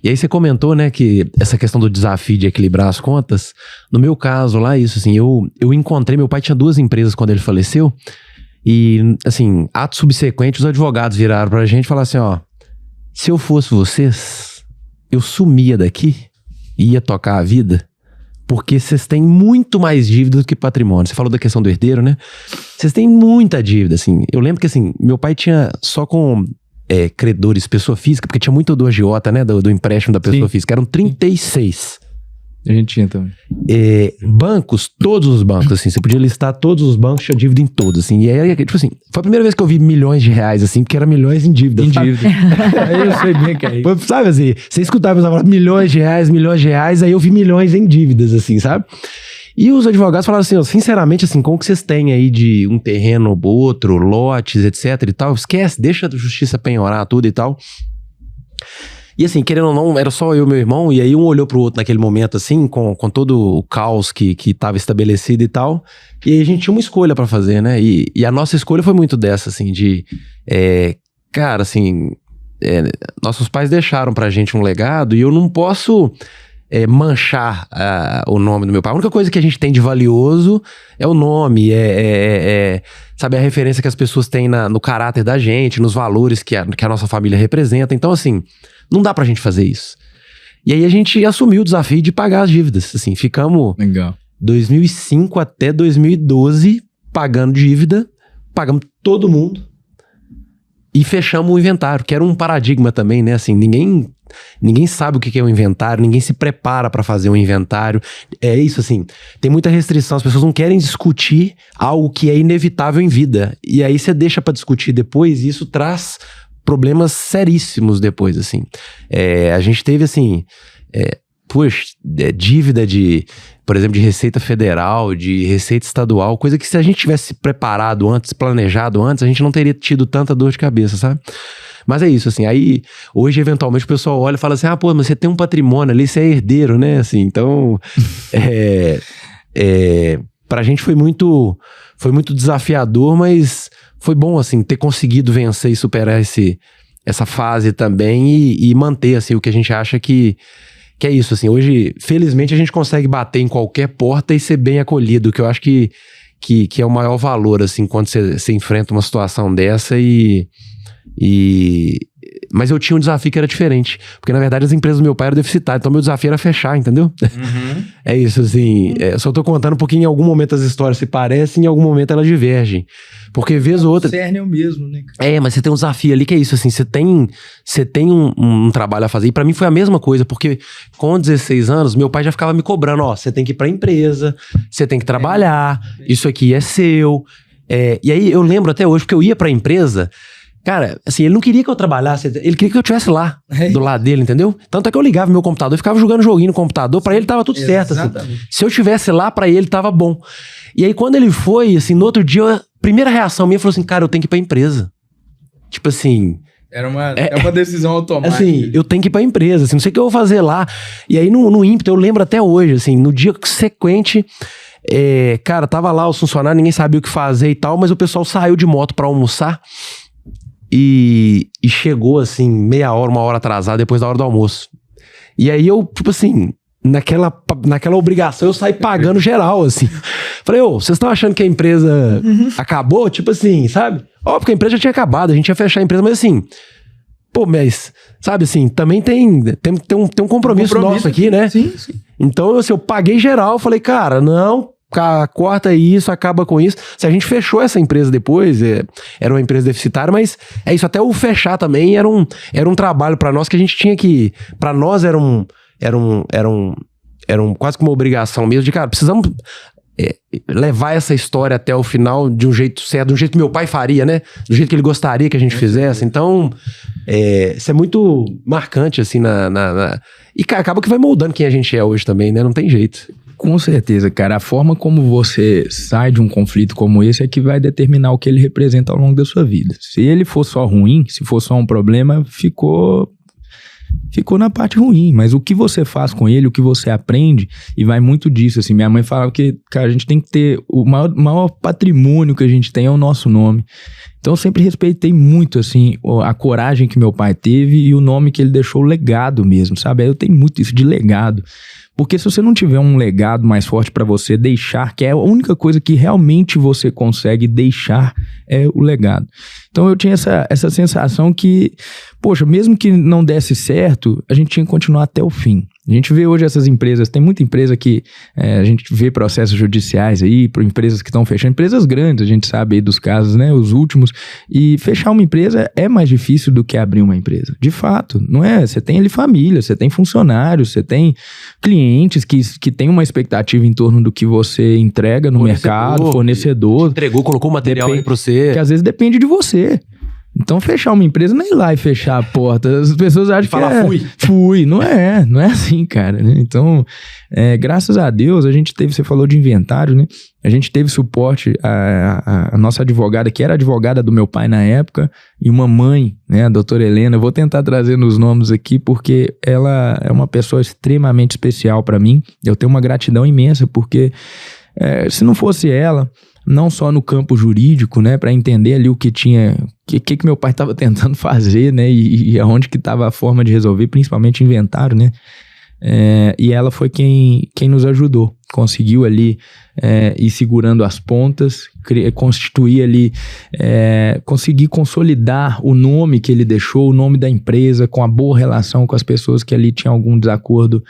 [SPEAKER 2] E aí você comentou, né, que essa questão do desafio de equilibrar as contas, no meu caso lá, isso assim, eu encontrei, meu pai tinha 2 empresas quando ele faleceu, e assim, ato subsequente, os advogados viraram pra gente e falaram assim, ó, se eu fosse vocês, eu sumia daqui e ia tocar a vida, porque vocês têm muito mais dívida do que patrimônio. Você falou da questão do herdeiro, né? Vocês têm muita dívida, assim. Eu lembro que assim, meu pai tinha só com... credores, pessoa física, porque tinha muito do agiota, né, do empréstimo da pessoa física, eram 36.
[SPEAKER 1] A gente tinha também.
[SPEAKER 2] Bancos, todos os bancos, assim, você podia listar todos os bancos, tinha dívida em todos, assim, e aí, tipo assim, foi a primeira vez que eu vi milhões de reais, assim, porque era milhões em dívida, sabe?
[SPEAKER 1] Aí eu sei bem que é isso.
[SPEAKER 2] Sabe assim, você escutava milhões de reais, aí eu vi milhões em dívidas, assim, sabe? E os advogados falaram assim, ó, sinceramente, assim, com o que vocês têm aí de um terreno ou outro, lotes, etc e tal, esquece, deixa a justiça penhorar tudo e tal. E assim, querendo ou não, era só eu e meu irmão, e aí um olhou pro outro naquele momento, assim, com todo o caos que tava estabelecido e tal, e aí a gente tinha uma escolha pra fazer, né? E a nossa escolha foi muito dessa, assim, de... cara, assim, nossos pais deixaram pra gente um legado, e eu não posso... manchar o nome do meu pai. A única coisa que a gente tem de valioso é o nome, sabe, a referência que as pessoas têm no caráter da gente, nos valores que a nossa família representa. Então, assim, não dá pra gente fazer isso. E aí a gente assumiu o desafio de pagar as dívidas. Assim, ficamos 2005 até 2012 pagando dívida, pagamos todo mundo e fechamos o inventário, que era um paradigma também, né? Assim, ninguém sabe o que é um inventário, ninguém se prepara para fazer um inventário. É isso, assim, tem muita restrição, as pessoas não querem discutir algo que é inevitável em vida. E aí você deixa para discutir depois e isso traz problemas seríssimos depois, assim. A gente teve, assim, dívida por exemplo, de Receita Federal, de Receita Estadual, coisa que se a gente tivesse preparado antes, planejado antes, a gente não teria tido tanta dor de cabeça, sabe? Mas é isso, assim, aí hoje eventualmente o pessoal olha e fala assim, mas você tem um patrimônio ali, você é herdeiro, né, assim, então pra gente foi muito desafiador, mas foi bom, assim, ter conseguido vencer e superar essa fase também e manter, assim, o que a gente acha que é isso, assim, hoje, felizmente, a gente consegue bater em qualquer porta e ser bem acolhido, que eu acho que é o maior valor, assim, quando você enfrenta uma situação dessa mas eu tinha um desafio que era diferente, porque na verdade as empresas do meu pai eram deficitárias, então meu desafio era fechar, entendeu? Uhum. É isso, assim, só tô contando porque em algum momento as histórias se parecem, em algum momento elas divergem, porque vez ou outra...
[SPEAKER 1] O cerne é o mesmo, né?
[SPEAKER 2] Mas você tem um desafio ali que é isso, assim, você tem um trabalho a fazer, e pra mim foi a mesma coisa, porque com 16 anos, meu pai já ficava me cobrando, você tem que ir pra empresa, você tem que trabalhar, isso aqui é seu, e aí eu lembro até hoje, porque eu ia pra empresa, Cara, assim, ele não queria que eu trabalhasse, ele queria que eu estivesse lá, do lado dele, entendeu? Tanto é que eu ligava meu computador e ficava jogando joguinho no computador, pra ele tava tudo certo, assim. Se eu estivesse lá, pra ele tava bom. E aí, quando ele foi, assim, no outro dia, a primeira reação minha falou assim, cara, eu tenho que ir pra empresa. Tipo assim...
[SPEAKER 1] Era uma decisão automática.
[SPEAKER 2] Assim, eu tenho que ir pra empresa, assim, não sei o que eu vou fazer lá. E aí, no ímpeto, eu lembro até hoje, assim, no dia sequente... cara, tava lá os funcionários, ninguém sabia o que fazer e tal, mas o pessoal saiu de moto pra almoçar e chegou assim, meia hora, 1 hora atrasada depois da hora do almoço. E aí eu, tipo assim, naquela obrigação eu saí pagando geral, assim. Falei, vocês estão achando que a empresa acabou? Tipo assim, sabe? Óbvio que a empresa já tinha acabado, a gente ia fechar a empresa, mas assim... Pô, mas, sabe assim, também tem um compromisso nosso aqui, né?
[SPEAKER 1] Sim.
[SPEAKER 2] Então, assim, eu paguei geral, falei, cara, não, corta isso, acaba com isso. Se a gente fechou essa empresa depois, era uma empresa deficitária, mas é isso, até o fechar também era um trabalho pra nós que a gente tinha que... Pra nós era quase que uma obrigação mesmo de, cara, precisamos... levar essa história até o final de um jeito certo, de um jeito que meu pai faria, né? Do jeito que ele gostaria que a gente fizesse. Então, isso é muito marcante, assim, e acaba que vai moldando quem a gente é hoje também, né? Não tem jeito.
[SPEAKER 1] Com certeza, cara. A forma como você sai de um conflito como esse é que vai determinar o que ele representa ao longo da sua vida. Se ele for só ruim, se for só um problema, ficou na parte ruim, mas o que você faz com ele, o que você aprende, e vai muito disso, assim, minha mãe falava que, cara, a gente tem que ter, o maior patrimônio que a gente tem é o nosso nome. Então eu sempre respeitei muito, assim, a coragem que meu pai teve e o nome que ele deixou, o legado mesmo, sabe? Eu tenho muito isso de legado. Porque se você não tiver um legado mais forte pra você deixar, que é a única coisa que realmente você consegue deixar, é o legado. Então eu tinha essa sensação que, poxa, mesmo que não desse certo, a gente tinha que continuar até o fim. A gente vê hoje essas empresas, tem muita empresa que a gente vê processos judiciais aí, por empresas que estão fechando, empresas grandes, a gente sabe aí dos casos, né, os últimos, e fechar uma empresa é mais difícil do que abrir uma empresa, de fato, não é? Você tem ali família, você tem funcionários, você tem clientes que tem uma expectativa em torno do que você entrega no mercado, fornecedor.
[SPEAKER 2] Entregou, colocou o material aí pra você.
[SPEAKER 1] Que às vezes depende de você. Então fechar uma empresa não é ir lá e fechar a porta. As pessoas acham que fui. Não é assim, cara, né? Então, graças a Deus, a gente teve, você falou de inventário, né? A gente teve suporte, a nossa advogada, que era advogada do meu pai na época, e uma mãe, né, a doutora Helena. Eu vou tentar trazer nos nomes aqui, porque ela é uma pessoa extremamente especial para mim. Eu tenho uma gratidão imensa, porque se não fosse ela, não só no campo jurídico, né, para entender ali o que tinha, que meu pai estava tentando fazer, né, e aonde que estava a forma de resolver, principalmente inventário, né, e ela foi quem nos ajudou, conseguiu ali ir segurando as pontas, constituir ali, conseguir consolidar o nome que ele deixou, o nome da empresa, com a boa relação com as pessoas que ali tinham algum desacordo,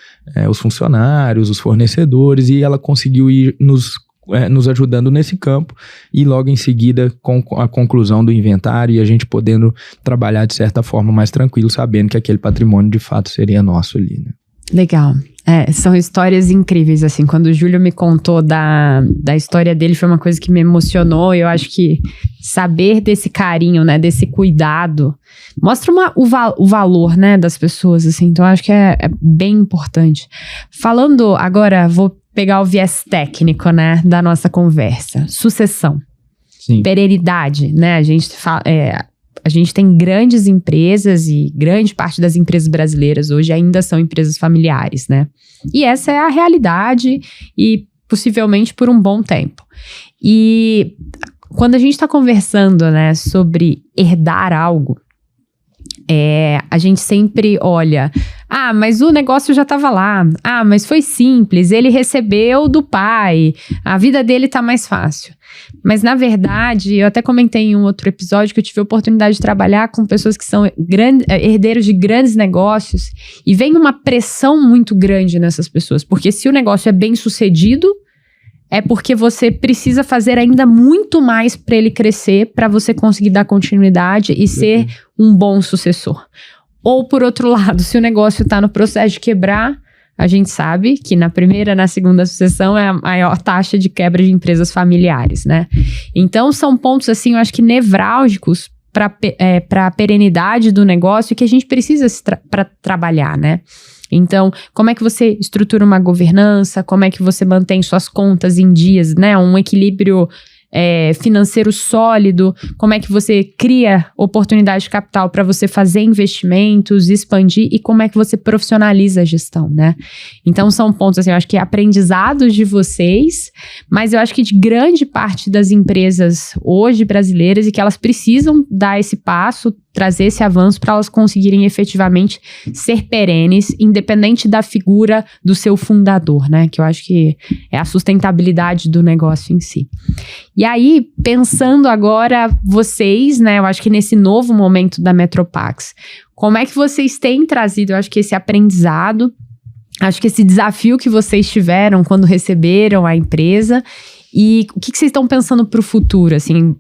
[SPEAKER 1] os funcionários, os fornecedores, e ela conseguiu ir nos ajudando nesse campo, e logo em seguida com a conclusão do inventário e a gente podendo trabalhar de certa forma mais tranquilo, sabendo que aquele patrimônio de fato seria nosso ali, né?
[SPEAKER 3] Legal. São histórias incríveis, assim, quando o Júlio me contou da história dele, foi uma coisa que me emocionou. Eu acho que saber desse carinho, né, desse cuidado, mostra o valor, né, das pessoas, assim, então eu acho que é bem importante. Falando agora, vou pegar o viés técnico, né, da nossa conversa. Sucessão.
[SPEAKER 1] Sim.
[SPEAKER 3] Perenidade, né, a gente tem grandes empresas e grande parte das empresas brasileiras hoje ainda são empresas familiares, né? E essa é a realidade e possivelmente por um bom tempo. E quando a gente está conversando, né, sobre herdar algo, a gente sempre olha, mas o negócio já estava lá, mas foi simples, ele recebeu do pai, a vida dele tá mais fácil. Mas na verdade, eu até comentei em um outro episódio que eu tive a oportunidade de trabalhar com pessoas que são herdeiros de grandes negócios, e vem uma pressão muito grande nessas pessoas, porque se o negócio é bem sucedido, é porque você precisa fazer ainda muito mais para ele crescer, para você conseguir dar continuidade e ser um bom sucessor. Ou, por outro lado, se o negócio está no processo de quebrar, a gente sabe que na primeira e na segunda sucessão é a maior taxa de quebra de empresas familiares, né? Então, são pontos, assim, eu acho que nevrálgicos para a perenidade do negócio que a gente precisa para trabalhar, né? Então, como é que você estrutura uma governança? Como é que você mantém suas contas em dias, né? Um equilíbrio financeiro sólido? Como é que você cria oportunidade de capital para você fazer investimentos, expandir? E como é que você profissionaliza a gestão, né? Então, são pontos, assim, eu acho que aprendizados de vocês, mas eu acho que de grande parte das empresas hoje brasileiras e que elas precisam dar esse passo, trazer esse avanço para elas conseguirem efetivamente ser perenes, independente da figura do seu fundador, né? Que eu acho que é a sustentabilidade do negócio em si. E aí, pensando agora vocês, né? Eu acho que nesse novo momento da Metropax, como é que vocês têm trazido, eu acho que esse aprendizado, acho que esse desafio que vocês tiveram quando receberam a empresa. E o que vocês estão pensando para o futuro? Assim,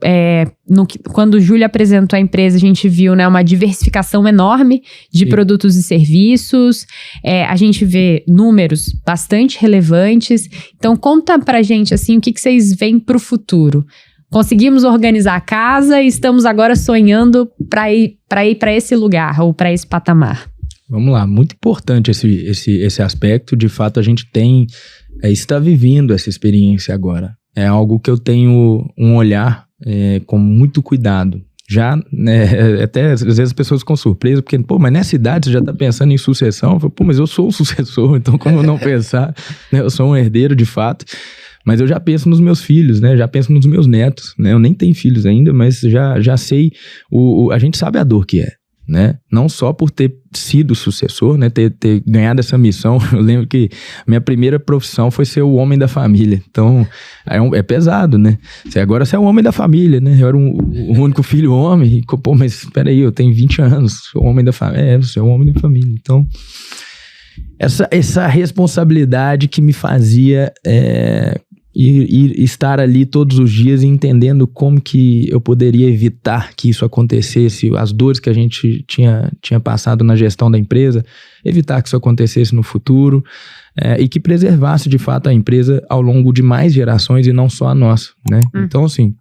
[SPEAKER 3] quando o Júlio apresentou a empresa, a gente viu, né, uma diversificação enorme de produtos e serviços. A gente vê números bastante relevantes. Então, conta pra gente assim, o que vocês veem para o futuro. Conseguimos organizar a casa e estamos agora sonhando para ir para esse lugar ou para esse patamar.
[SPEAKER 1] Vamos lá, muito importante esse aspecto. De fato, a gente está vivendo essa experiência agora. É algo que eu tenho um olhar com muito cuidado. Já, né, até às vezes as pessoas ficam surpresas, porque, mas nessa idade você já está pensando em sucessão. Eu falo, mas eu sou o sucessor, então como não pensar? Né, eu sou um herdeiro de fato. Mas eu já penso nos meus filhos, né? Já penso nos meus netos, né? Eu nem tenho filhos ainda, mas já sei, a gente sabe a dor que é. Né? Não só por ter sido sucessor, né? ter ganhado essa missão. Eu lembro que minha primeira profissão foi ser o homem da família. Então, é pesado, né? Agora você é o homem da família, né? Eu era o único filho homem. E, mas espera aí, eu tenho 20 anos, sou o homem da família. Você é o homem da família. Então, essa responsabilidade que me fazia e estar ali todos os dias entendendo como que eu poderia evitar que isso acontecesse, as dores que a gente tinha passado na gestão da empresa, evitar que isso acontecesse no futuro, e que preservasse de fato a empresa ao longo de mais gerações e não só a nossa, né? Então, assim,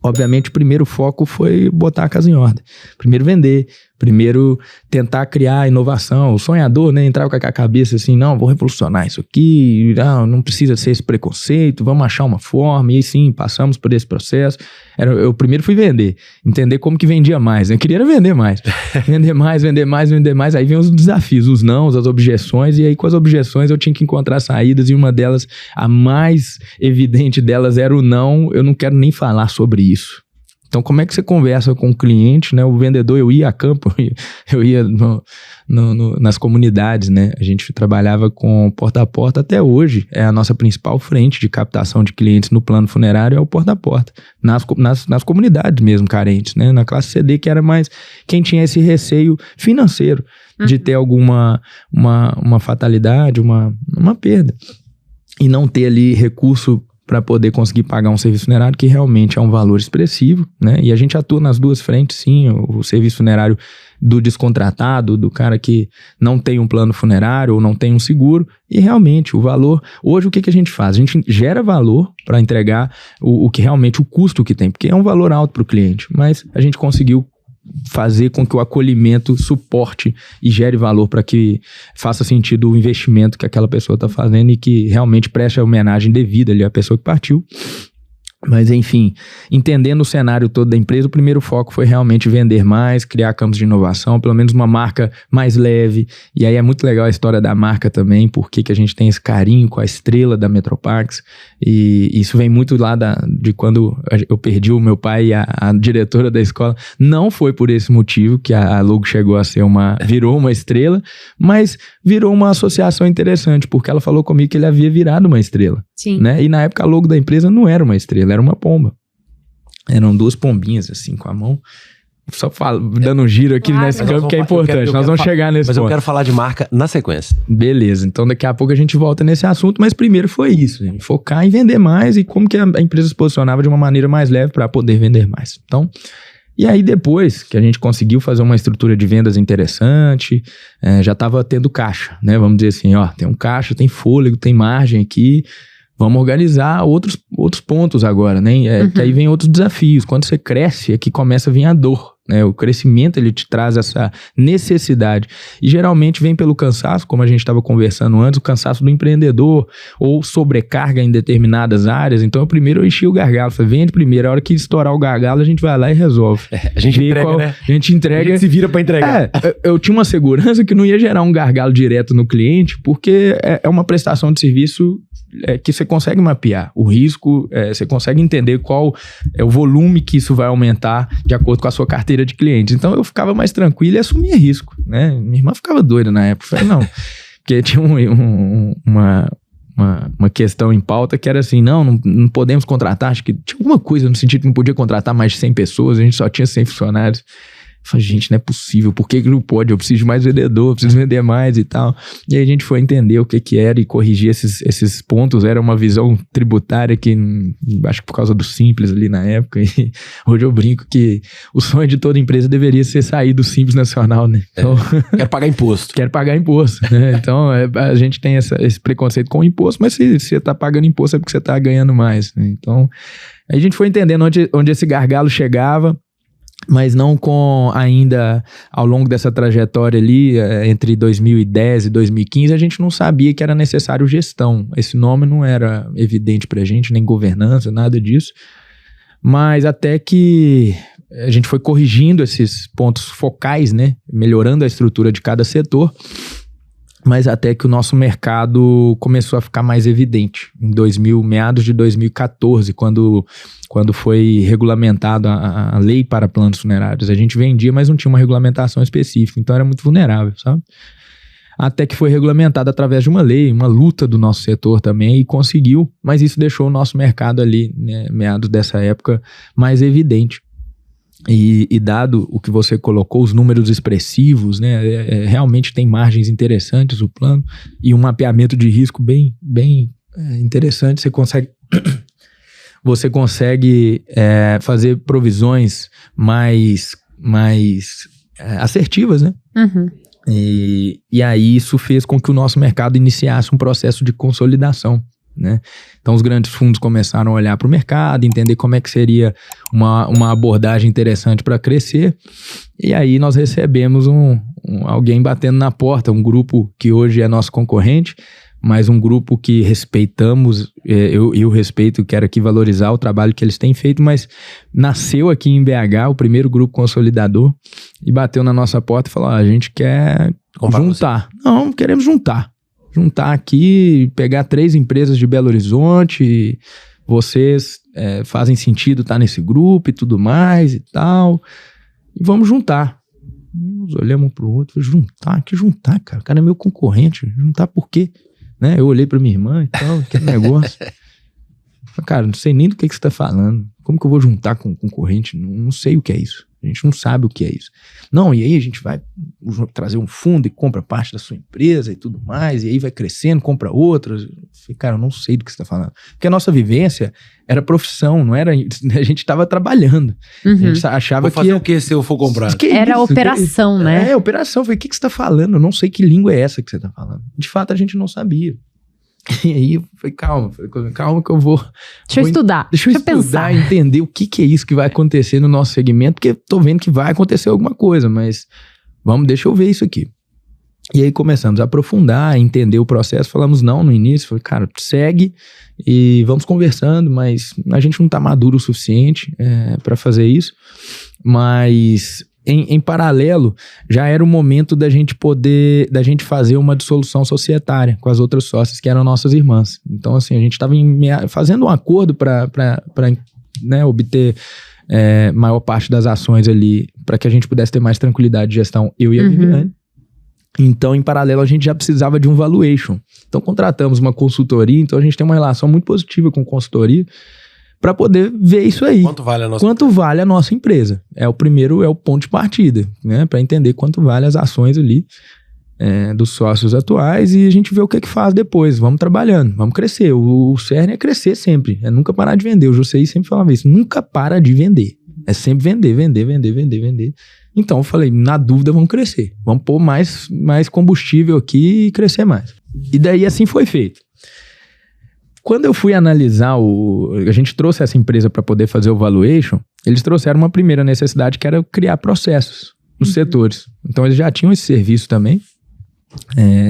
[SPEAKER 1] obviamente o primeiro foco foi botar a casa em ordem. Primeiro vender, primeiro tentar criar inovação. O sonhador, né, entrava com a cabeça assim, não, vou revolucionar isso aqui, não precisa ser esse preconceito, vamos achar uma forma. E aí sim, passamos por esse processo. Eu primeiro fui vender, entender como que vendia mais, né? Eu queria vender mais. vender mais. Aí vem os desafios, os nãos, as objeções. E aí com as objeções eu tinha que encontrar saídas, e uma delas, a mais evidente delas era o não, eu não quero nem falar sobre isso. Então, como é que você conversa com o cliente, né? O vendedor, eu ia a campo, eu ia nas comunidades, né? A gente trabalhava com porta a porta até hoje. É a nossa principal frente de captação de clientes no plano funerário, é o porta a porta. Nas comunidades mesmo, carentes, né? Na classe CD, que era mais quem tinha esse receio financeiro de ter alguma uma fatalidade, uma perda. E não ter ali recurso para poder conseguir pagar um serviço funerário, que realmente é um valor expressivo, né? E a gente atua nas duas frentes, sim, o serviço funerário do descontratado, do cara que não tem um plano funerário ou não tem um seguro, e realmente o valor, hoje o que a gente faz? A gente gera valor para entregar o que realmente, o custo que tem, porque é um valor alto para o cliente, mas a gente conseguiu fazer com que o acolhimento suporte e gere valor para que faça sentido o investimento que aquela pessoa está fazendo e que realmente preste a homenagem devida ali à pessoa que partiu. Mas, enfim, entendendo o cenário todo da empresa, o primeiro foco foi realmente vender mais, criar campos de inovação, pelo menos uma marca mais leve. E aí é muito legal a história da marca também, porque que a gente tem esse carinho com a estrela da Metropax. E isso vem muito lá de quando eu perdi o meu pai e a diretora da escola. Não foi por esse motivo que a logo chegou a ser virou uma estrela, mas virou uma associação interessante, porque ela falou comigo que ele havia virado uma estrela.
[SPEAKER 3] Sim.
[SPEAKER 1] Né? E na época a logo da empresa não era uma estrela, era uma pomba. Eram duas pombinhas assim com a mão. Só dando um giro aqui nesse campo que é importante. Nós vamos chegar nesse ponto.
[SPEAKER 2] Mas eu quero falar de marca na sequência.
[SPEAKER 1] Beleza, então daqui a pouco a gente volta nesse assunto, mas primeiro foi isso, gente. Focar em vender mais e como que a empresa se posicionava de uma maneira mais leve para poder vender mais. Então, e aí depois que a gente conseguiu fazer uma estrutura de vendas interessante, já estava tendo caixa, né? Vamos dizer assim, ó, tem um caixa, tem fôlego, tem margem aqui. Vamos organizar outros pontos agora, né? Que aí vem outros desafios. Quando você cresce, é que começa a vir a dor, né? O crescimento, ele te traz essa necessidade. E geralmente vem pelo cansaço, como a gente estava conversando antes, o cansaço do empreendedor ou sobrecarga em determinadas áreas. Então, eu enchi o gargalo. Falei, vende primeiro. A hora que estourar o gargalo, a gente vai lá e resolve.
[SPEAKER 2] A gente entrega, né?
[SPEAKER 1] A gente entrega.
[SPEAKER 2] A gente se vira para entregar.
[SPEAKER 1] Eu tinha uma segurança que não ia gerar um gargalo direto no cliente, porque é uma prestação de serviço que você consegue mapear o risco, você consegue entender qual é o volume que isso vai aumentar de acordo com a sua carteira de clientes. Então eu ficava mais tranquilo e assumia risco, né? Minha irmã ficava doida na época. Falei, não, porque tinha uma questão em pauta que era assim, não podemos contratar, acho que tinha alguma coisa no sentido que não podia contratar mais de 100 pessoas, a gente só tinha 100 funcionários. Eu falei, gente, não é possível, por que não pode? Eu preciso de mais vendedor, eu preciso vender mais e tal. E aí a gente foi entender o que era e corrigir esses pontos. Era uma visão tributária que, acho que por causa do Simples ali na época, e hoje eu brinco que o sonho de toda empresa deveria ser sair do Simples Nacional, né? Então,
[SPEAKER 2] Quero pagar imposto.
[SPEAKER 1] Quero pagar imposto, né? Então, a gente tem esse preconceito com o imposto, mas se você tá pagando imposto é porque você tá ganhando mais, né? Então, a gente foi entendendo onde esse gargalo chegava, mas não com ainda, ao longo dessa trajetória ali, entre 2010 e 2015, a gente não sabia que era necessário gestão. Esse nome não era evidente pra gente, nem governança, nada disso. Mas até que a gente foi corrigindo esses pontos focais, né? Melhorando a estrutura de cada setor, mas até que o nosso mercado começou a ficar mais evidente. Em meados de 2014, quando foi regulamentada a lei para planos funerários. A gente vendia, mas não tinha uma regulamentação específica, então era muito vulnerável, sabe? Até que foi regulamentado através de uma lei, uma luta do nosso setor também, e conseguiu, mas isso deixou o nosso mercado ali, né, meados dessa época, mais evidente. E dado o que você colocou, os números expressivos, né, realmente tem margens interessantes o plano, e um mapeamento de risco bem interessante. Você consegue fazer provisões mais assertivas, né?
[SPEAKER 3] Uhum.
[SPEAKER 1] E aí isso fez com que o nosso mercado iniciasse um processo de consolidação, né? Então os grandes fundos começaram a olhar para o mercado, entender como é que seria uma abordagem interessante para crescer, e aí nós recebemos alguém batendo na porta, um grupo que hoje é nosso concorrente, mas um grupo que respeitamos, eu respeito, quero aqui valorizar o trabalho que eles têm feito, mas nasceu aqui em BH, o primeiro grupo consolidador, e bateu na nossa porta e falou, a gente quer juntar. Não, queremos juntar aqui, pegar 3 empresas de Belo Horizonte, vocês fazem sentido estar nesse grupo e tudo mais e tal, e vamos juntar. Nós olhamos um pro outro, juntar, cara? O cara é meu concorrente, juntar por quê? Né? Eu olhei pra minha irmã e tal, que negócio. Cara, não sei nem do que você tá falando. Como que eu vou juntar com um concorrente? Não sei o que é isso. A gente não sabe o que é isso. Não, e aí a gente vai trazer um fundo e compra parte da sua empresa e tudo mais, e aí vai crescendo, compra outras. Eu falei, cara, eu não sei do que você tá falando. Porque a nossa vivência era profissão, não era... A gente estava trabalhando.
[SPEAKER 3] Uhum.
[SPEAKER 1] A gente achava
[SPEAKER 2] vou fazer o que se eu for comprar?
[SPEAKER 3] Era operação, né?
[SPEAKER 1] Operação. Eu falei, o que você tá falando? Eu não sei que língua é essa que você tá falando. De fato, a gente não sabia. E aí eu falei, calma que eu vou...
[SPEAKER 3] Deixa eu estudar,
[SPEAKER 1] pensar, entender o que é isso que vai acontecer no nosso segmento, porque tô vendo que vai acontecer alguma coisa, mas deixa eu ver isso aqui. E aí começamos a aprofundar, entender o processo, falamos não no início, falei, cara, segue e vamos conversando, mas a gente não tá maduro o suficiente para fazer isso, mas... Em paralelo, já era o momento da gente fazer uma dissolução societária com as outras sócias, que eram nossas irmãs. Então, assim, a gente estava fazendo um acordo para né, obter maior parte das ações ali, para que a gente pudesse ter mais tranquilidade de gestão, eu e a Viviane. Então, em paralelo, a gente já precisava de um valuation. Então, contratamos uma consultoria, então a gente tem uma relação muito positiva com consultoria, para poder ver isso aí.
[SPEAKER 2] Quanto vale a
[SPEAKER 1] nossa empresa? É o ponto de partida, né? Para entender quanto vale as ações ali dos sócios atuais, e a gente vê o que faz depois. Vamos trabalhando, vamos crescer. O cerne é crescer sempre, é nunca parar de vender. O José sempre falava isso, nunca para de vender. É sempre vender. Então eu falei, na dúvida vamos crescer. Vamos pôr mais combustível aqui e crescer mais. E daí assim foi feito. Quando eu fui analisar a gente trouxe essa empresa para poder fazer o valuation, eles trouxeram uma primeira necessidade que era criar processos nos setores. Então eles já tinham esse serviço também,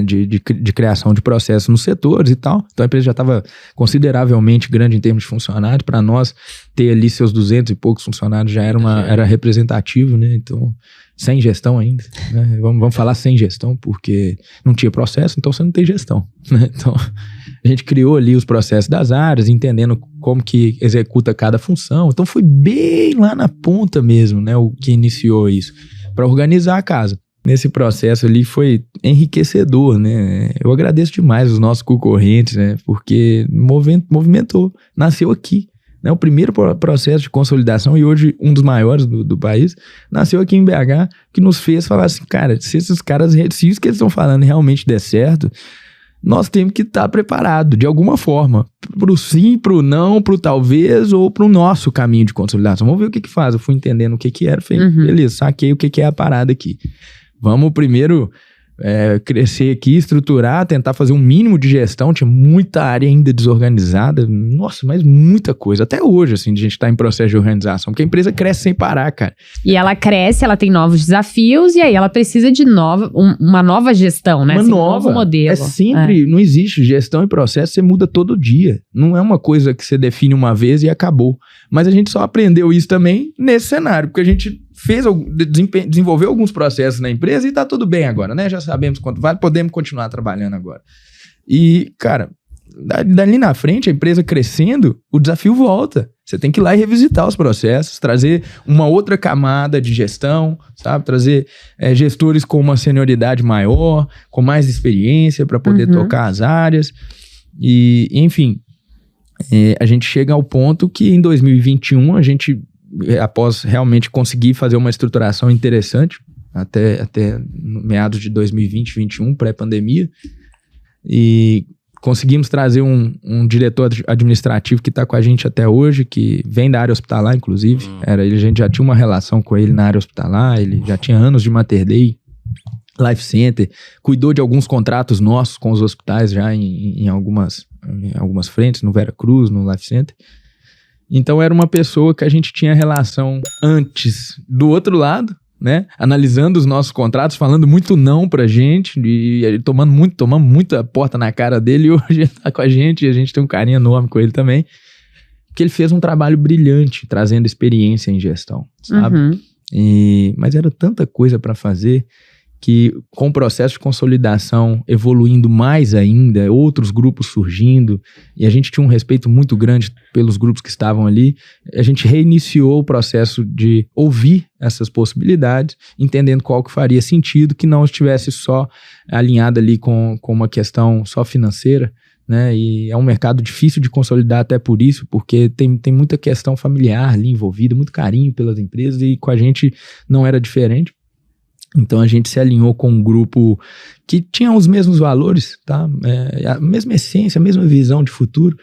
[SPEAKER 1] de criação de processos nos setores e tal. Então a empresa já estava consideravelmente grande em termos de funcionários. Para nós ter ali seus 200 e poucos funcionários já era representativo, né? Então, sem gestão ainda, né? Vamos falar sem gestão, porque não tinha processo, então você não tem gestão, né? Então a gente criou ali os processos das áreas, entendendo como que executa cada função. Então foi bem lá na ponta mesmo, né, o que iniciou isso, para organizar a casa. Nesse processo ali foi enriquecedor, né? Eu agradeço demais os nossos concorrentes, né? Porque movimentou, nasceu aqui, né? O primeiro processo de consolidação, e hoje um dos maiores do país, nasceu aqui em BH, que nos fez falar assim, cara, se esses caras, se isso que eles estão falando realmente der certo, nós temos que estar preparado de alguma forma, pro sim, pro não, pro talvez, ou pro nosso caminho de consolidação. Vamos ver o que faz. Eu fui entendendo o que era, falei, beleza, saquei o que é a parada aqui. Vamos primeiro crescer aqui, estruturar, tentar fazer um mínimo de gestão. Tinha muita área ainda desorganizada. Nossa, mas muita coisa. Até hoje, assim, de a gente estar em processo de organização. Porque a empresa cresce sem parar, cara.
[SPEAKER 3] E ela cresce, ela tem novos desafios, e aí ela precisa de uma nova gestão, né?
[SPEAKER 1] Um novo
[SPEAKER 3] modelo.
[SPEAKER 1] É sempre, não existe gestão e processo, você muda todo dia. Não é uma coisa que você define uma vez e acabou. Mas a gente só aprendeu isso também nesse cenário, porque a gente desenvolveu alguns processos na empresa e tá tudo bem agora, né? Já sabemos quanto vale, podemos continuar trabalhando agora. E, cara, dali na frente, a empresa crescendo, o desafio volta. Você tem que ir lá e revisitar os processos, trazer uma outra camada de gestão, sabe? Trazer gestores com uma senioridade maior, com mais experiência para poder tocar as áreas. E, enfim, a gente chega ao ponto que em 2021 a gente, após realmente conseguir fazer uma estruturação interessante, até meados de 2020, 2021, pré-pandemia, e conseguimos trazer um diretor administrativo que está com a gente até hoje, que vem da área hospitalar, inclusive. A gente já tinha uma relação com ele na área hospitalar, ele já tinha anos de Mater Dei, Life Center, cuidou de alguns contratos nossos com os hospitais já em algumas frentes, no Vera Cruz, no Life Center. Então era uma pessoa que a gente tinha relação antes do outro lado, né? Analisando os nossos contratos, falando muito não pra gente, e tomamos muita porta na cara dele, e hoje ele tá com a gente, e a gente tem um carinho enorme com ele também, porque ele fez um trabalho brilhante, trazendo experiência em gestão, sabe? Mas era tanta coisa pra fazer, que com o processo de consolidação evoluindo mais ainda, outros grupos surgindo, e a gente tinha um respeito muito grande pelos grupos que estavam ali, a gente reiniciou o processo de ouvir essas possibilidades, entendendo qual que faria sentido, que não estivesse só alinhado ali com uma questão só financeira, né? E é um mercado difícil de consolidar até por isso, porque tem muita questão familiar ali envolvida, muito carinho pelas empresas, e com a gente não era diferente. Então a gente se alinhou com um grupo que tinha os mesmos valores, tá? A mesma essência, a mesma visão de futuro.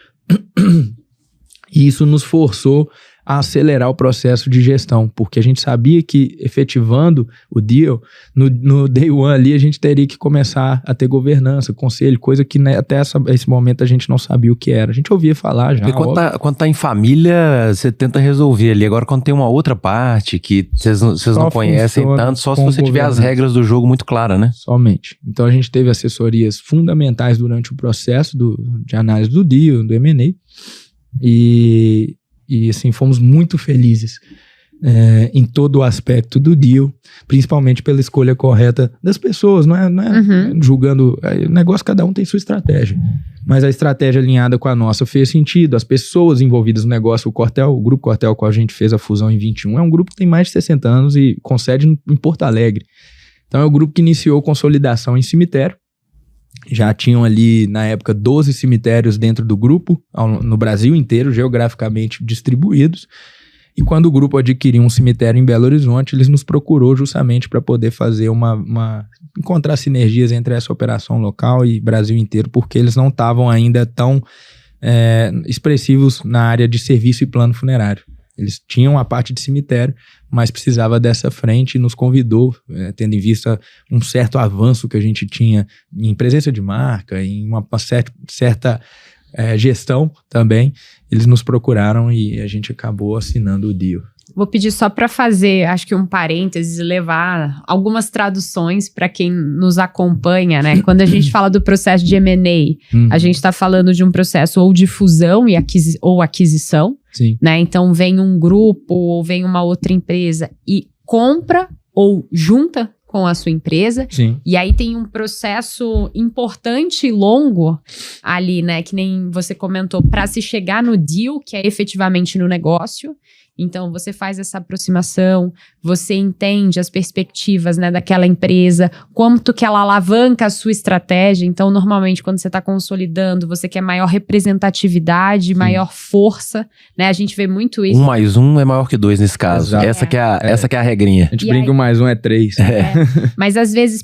[SPEAKER 1] E isso nos forçou a acelerar o processo de gestão, porque a gente sabia que, efetivando o deal, no day one ali, a gente teria que começar a ter governança, conselho, coisa que, né, até esse momento a gente não sabia o que era. A gente ouvia falar já.
[SPEAKER 2] Porque quando tá em família, você tenta resolver ali. Agora, quando tem uma outra parte que vocês não conhecem tanto, só se você tiver as regras do jogo muito claras, né?
[SPEAKER 1] Somente. Então, a gente teve assessorias fundamentais durante o processo de análise do deal, do M&A, e assim, fomos muito felizes em todo o aspecto do deal, principalmente pela escolha correta das pessoas, não é julgando, o negócio, cada um tem sua estratégia, mas a estratégia alinhada com a nossa fez sentido, as pessoas envolvidas no negócio, o Grupo Cortel, com a gente fez a fusão em 21, é um grupo que tem mais de 60 anos e com sede em Porto Alegre, então é o grupo que iniciou consolidação em cemitério. Já tinham ali, na época, 12 cemitérios dentro do grupo, no Brasil inteiro, geograficamente distribuídos. E quando o grupo adquiriu um cemitério em Belo Horizonte, eles nos procurou justamente para poder fazer encontrar sinergias entre essa operação local e Brasil inteiro, porque eles não estavam ainda tão expressivos na área de serviço e plano funerário. Eles tinham a parte de cemitério, mas precisava dessa frente e nos convidou, tendo em vista um certo avanço que a gente tinha em presença de marca, em uma certa gestão também, eles nos procuraram e a gente acabou assinando o deal.
[SPEAKER 3] Vou pedir só para fazer, acho que um parênteses, levar algumas traduções para quem nos acompanha, né? Quando a gente fala do processo de M&A, a gente está falando de um processo ou de fusão ou aquisição,
[SPEAKER 1] Sim.
[SPEAKER 3] né? Então vem um grupo ou vem uma outra empresa e compra ou junta com a sua empresa.
[SPEAKER 1] Sim.
[SPEAKER 3] E aí tem um processo importante e longo ali, né? Que nem você comentou, para se chegar no deal, que é efetivamente no negócio. Então, você faz essa aproximação, você entende as perspectivas, né, daquela empresa, quanto que ela alavanca a sua estratégia. Então, normalmente, quando você está consolidando, você quer maior representatividade, maior força, né? A gente vê muito isso.
[SPEAKER 2] 1 mais 1 é maior que 2 nesse caso.
[SPEAKER 1] Exato.
[SPEAKER 2] Essa que é a regrinha.
[SPEAKER 1] A gente
[SPEAKER 3] E
[SPEAKER 1] brinca
[SPEAKER 3] aí-
[SPEAKER 1] 1 mais 1 é 3.
[SPEAKER 3] Mas às vezes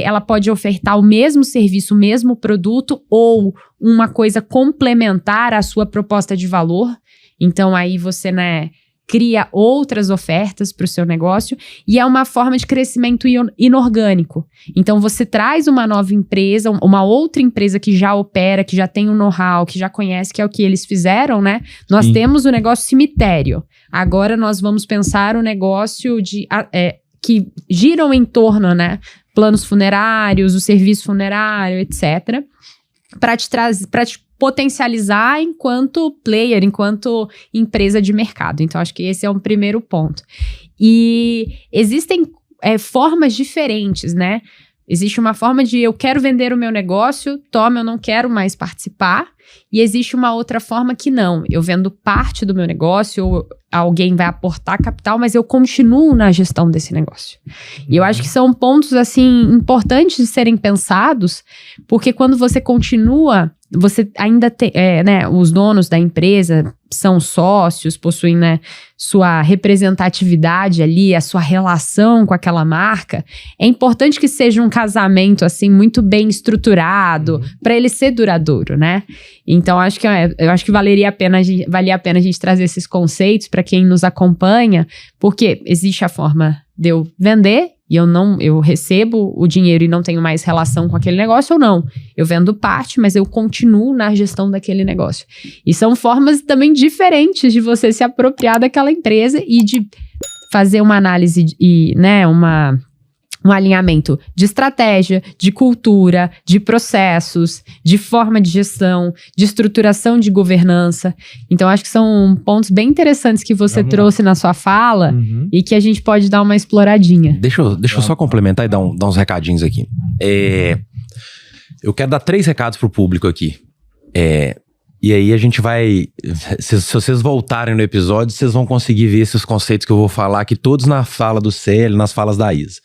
[SPEAKER 3] ela pode ofertar o mesmo serviço, o mesmo produto ou uma coisa complementar à sua proposta de valor. Então aí você, né, cria outras ofertas para o seu negócio e é uma forma de crescimento inorgânico. Então você traz uma nova empresa, uma outra empresa que já opera, que já tem um know-how, que já conhece, que é o que eles fizeram, né? Nós
[SPEAKER 1] Sim.
[SPEAKER 3] temos o negócio cemitério. Agora nós vamos pensar o negócio que giram em torno, né? Planos funerários, o serviço funerário, etc. Para te potencializar enquanto player, enquanto empresa de mercado. Então, acho que esse é um primeiro ponto. E existem formas diferentes, né? Existe uma forma de eu quero vender o meu negócio, toma, eu não quero mais participar. E existe uma outra forma que não. Eu vendo parte do meu negócio, ou alguém vai aportar capital, mas eu continuo na gestão desse negócio. E eu acho que são pontos, assim, importantes de serem pensados, porque quando você continua, você ainda tem, né, os donos da empresa são sócios, possuem, né, sua representatividade ali, a sua relação com aquela marca. É importante que seja um casamento, assim, muito bem estruturado, para ele ser duradouro, né? Então, eu acho que valia a pena a gente trazer esses conceitos para quem nos acompanha, porque existe a forma de eu vender e eu recebo o dinheiro e não tenho mais relação com aquele negócio ou não. Eu vendo parte, mas eu continuo na gestão daquele negócio. E são formas também diferentes de você se apropriar daquela empresa e de fazer uma análise e, né, um alinhamento de estratégia, de cultura, de processos, de forma de gestão, de estruturação de governança. Então, acho que são pontos bem interessantes que você trouxe na sua fala e que a gente pode dar uma exploradinha.
[SPEAKER 2] Deixa eu só complementar e dar uns recadinhos aqui. Eu quero dar 3 recados pro público aqui. E aí a gente vai... Se vocês voltarem no episódio, vocês vão conseguir ver esses conceitos que eu vou falar aqui, todos na fala do Célio, nas falas da Isa.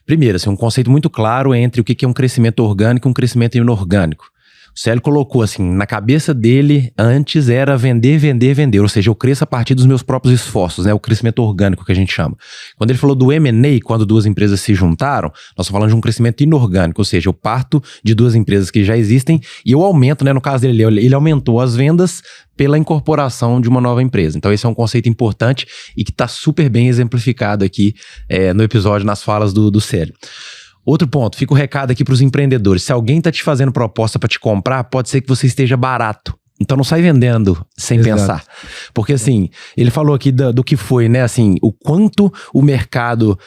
[SPEAKER 2] Primeiro, assim, um conceito muito claro entre o que é um crescimento orgânico e um crescimento inorgânico. O Célio colocou assim, na cabeça dele, antes era vender, vender, vender. Ou seja, eu cresço a partir dos meus próprios esforços, né? O crescimento orgânico que a gente chama. Quando ele falou do M&A, quando 2 empresas se juntaram, nós estamos falando de um crescimento inorgânico. Ou seja, eu parto de 2 empresas que já existem e eu aumento, né? No caso dele, ele aumentou as vendas pela incorporação de uma nova empresa. Então esse é um conceito importante e que está super bem exemplificado aqui no episódio, nas falas do Célio. Outro ponto, fica o recado aqui para os empreendedores. Se alguém está te fazendo proposta para te comprar, pode ser que você esteja barato. Então não sai vendendo sem pensar. Porque assim, ele falou aqui do que foi, né? Assim, o quanto o mercado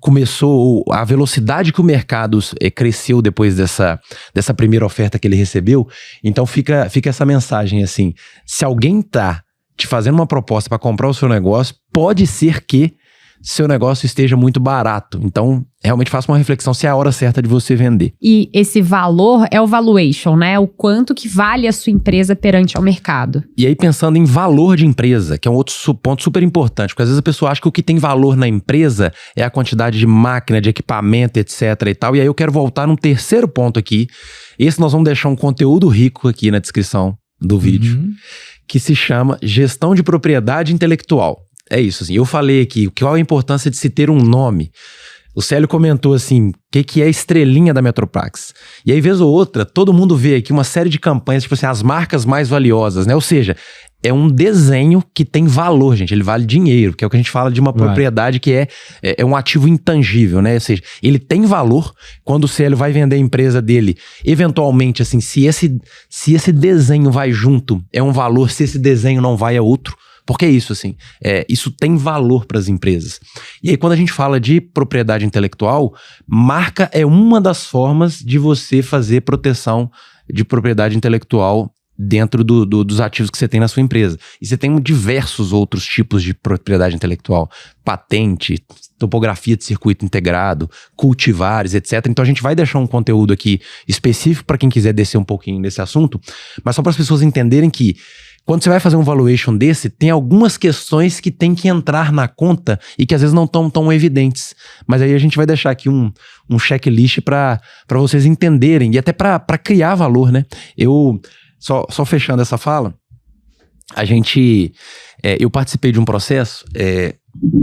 [SPEAKER 2] começou, a velocidade que o mercado cresceu depois dessa primeira oferta que ele recebeu. Então fica essa mensagem assim, se alguém tá te fazendo uma proposta para comprar o seu negócio, pode ser que seu negócio esteja muito barato. Então, realmente faça uma reflexão se é a hora certa de você vender.
[SPEAKER 3] E esse valor é o valuation, né? O quanto que vale a sua empresa perante ao mercado.
[SPEAKER 2] E aí, pensando em valor de empresa, que é um outro ponto super importante, porque às vezes a pessoa acha que o que tem valor na empresa é a quantidade de máquina, de equipamento, etc e tal. E aí eu quero voltar num terceiro ponto aqui. Esse nós vamos deixar um conteúdo rico aqui na descrição do vídeo, que se chama Gestão de Propriedade Intelectual. É isso, assim, eu falei aqui, qual a importância de se ter um nome. O Célio comentou assim, o que é a estrelinha da Metropax? E aí, vez ou outra, todo mundo vê aqui uma série de campanhas, tipo assim, as marcas mais valiosas, né? Ou seja, é um desenho que tem valor, gente. Ele vale dinheiro, que é o que a gente fala de uma propriedade que é um ativo intangível, né? Ou seja, ele tem valor quando o Célio vai vender a empresa dele. Eventualmente, assim, se esse desenho vai junto, é um valor. Se esse desenho não vai, é outro. Porque é isso, assim, isso tem valor para as empresas. E aí, quando a gente fala de propriedade intelectual, marca é uma das formas de você fazer proteção de propriedade intelectual dentro dos ativos que você tem na sua empresa. E você tem diversos outros tipos de propriedade intelectual. Patente, topografia de circuito integrado, cultivares, etc. Então a gente vai deixar um conteúdo aqui específico para quem quiser descer um pouquinho nesse assunto, mas só para as pessoas entenderem que quando você vai fazer um valuation desse, tem algumas questões que tem que entrar na conta e que às vezes não estão tão evidentes. Mas aí a gente vai deixar aqui um checklist para vocês entenderem e até para criar valor, né? Eu, só fechando essa fala, eu participei de um processo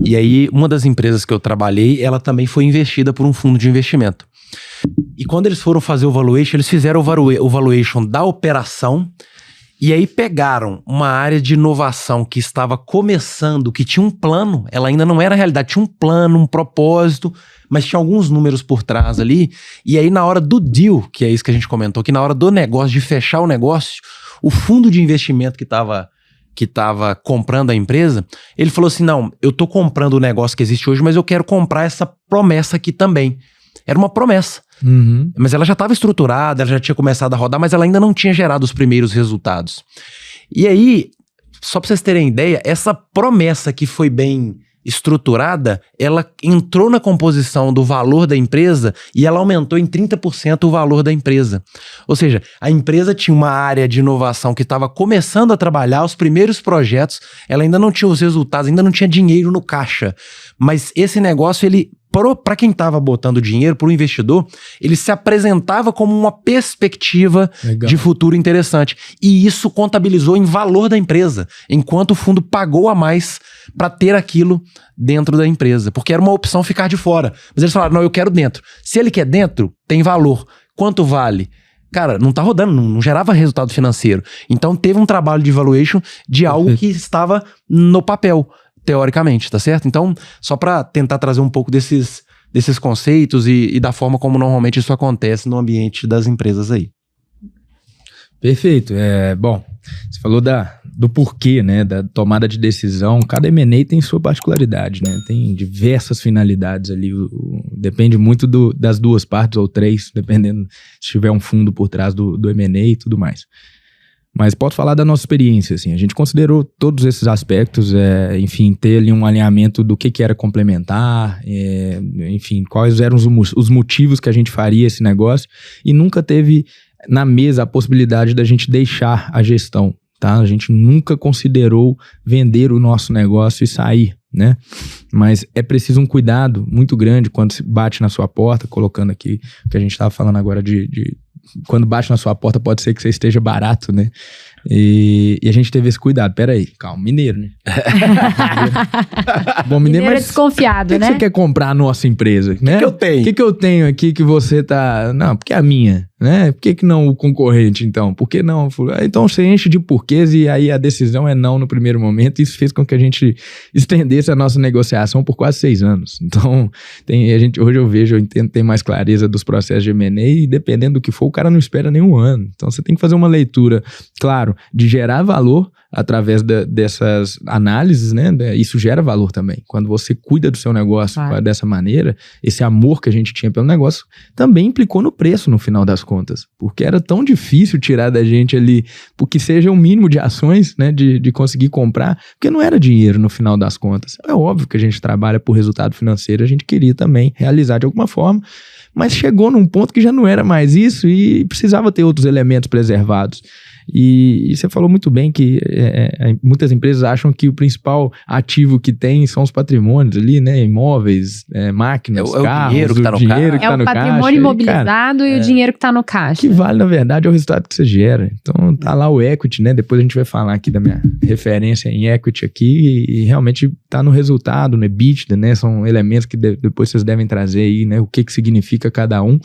[SPEAKER 2] e aí uma das empresas que eu trabalhei, ela também foi investida por um fundo de investimento. E quando eles foram fazer o valuation, eles fizeram o valuation da operação. E aí pegaram uma área de inovação que estava começando, que tinha um plano, ela ainda não era realidade, tinha um plano, um propósito, mas tinha alguns números por trás ali. E aí na hora do deal, que é isso que a gente comentou, que na hora do negócio, de fechar o negócio, o fundo de investimento que estava comprando a empresa, ele falou assim, não, eu tô comprando o negócio que existe hoje, mas eu quero comprar essa promessa aqui também. Era uma promessa.
[SPEAKER 1] Uhum.
[SPEAKER 2] Mas ela já estava estruturada, ela já tinha começado a rodar, mas ela ainda não tinha gerado os primeiros resultados. E aí, só para vocês terem ideia, essa promessa que foi bem estruturada, ela entrou na composição do valor da empresa e ela aumentou em 30% o valor da empresa. Ou seja, a empresa tinha uma área de inovação que estava começando a trabalhar, os primeiros projetos, ela ainda não tinha os resultados, ainda não tinha dinheiro no caixa. Mas esse negócio, para quem estava botando dinheiro, para o investidor, ele se apresentava como uma perspectiva de futuro interessante. E isso contabilizou em valor da empresa, enquanto o fundo pagou a mais para ter aquilo dentro da empresa. Porque era uma opção ficar de fora. Mas eles falaram, não, eu quero dentro. Se ele quer dentro, tem valor. Quanto vale? Cara, não tá rodando, não gerava resultado financeiro. Então teve um trabalho de valuation de algo que estava no papel, teoricamente, tá certo? Então, só para tentar trazer um pouco desses conceitos e da forma como normalmente isso acontece no ambiente das empresas aí.
[SPEAKER 1] Perfeito. Bom, você falou do porquê, né, da tomada de decisão. Cada M&A tem sua particularidade, né? Tem diversas finalidades ali. Depende muito das duas partes ou três, dependendo se tiver um fundo por trás do M&A e tudo mais. Mas posso falar da nossa experiência, assim, a gente considerou todos esses aspectos, enfim, ter ali um alinhamento do que era complementar, enfim, quais eram os motivos que a gente faria esse negócio, e nunca teve na mesa a possibilidade da gente deixar a gestão, tá? A gente nunca considerou vender o nosso negócio e sair, né? Mas é preciso um cuidado muito grande quando se bate na sua porta, colocando aqui o que a gente estava falando agora quando bate na sua porta, pode ser que você esteja barato, né? E a gente teve esse cuidado. Pera aí, calma, mineiro, né? Bom, mineiro, mas
[SPEAKER 3] desconfiado, né?
[SPEAKER 1] O que você quer comprar a nossa empresa? Né?
[SPEAKER 2] O que eu tenho?
[SPEAKER 1] O que eu tenho aqui que você tá... Não, porque é a minha, né? Por que não o concorrente, então? Por que não? Então você enche de porquês e aí a decisão é não no primeiro momento. Isso fez com que a gente estendesse a nossa negociação por quase 6 anos. Então, hoje eu entendo ter mais clareza dos processos de M&A e dependendo do que for, o cara não espera nenhum ano. Então você tem que fazer uma leitura, claro, de gerar valor através dessas análises, né? Isso gera valor também. Quando você cuida do seu negócio dessa maneira, esse amor que a gente tinha pelo negócio também implicou no preço no final das contas, porque era tão difícil tirar da gente ali, porque seja o mínimo de ações, né? De conseguir comprar, porque não era dinheiro no final das contas. É óbvio que a gente trabalha por resultado financeiro, a gente queria também realizar de alguma forma, mas chegou num ponto que já não era mais isso e precisava ter outros elementos preservados. E você falou muito bem que muitas empresas acham que o principal ativo que tem são os patrimônios ali, né? Imóveis, máquinas, carros,
[SPEAKER 2] o dinheiro que tá no caixa.
[SPEAKER 3] É o patrimônio imobilizado e o dinheiro que tá no caixa.
[SPEAKER 1] Que vale, na verdade, é o resultado que você gera. Então, tá lá o equity, né? Depois a gente vai falar aqui da minha referência em equity aqui e realmente tá no resultado, no EBITDA, né? São elementos que depois vocês devem trazer aí, né? O que significa cada um.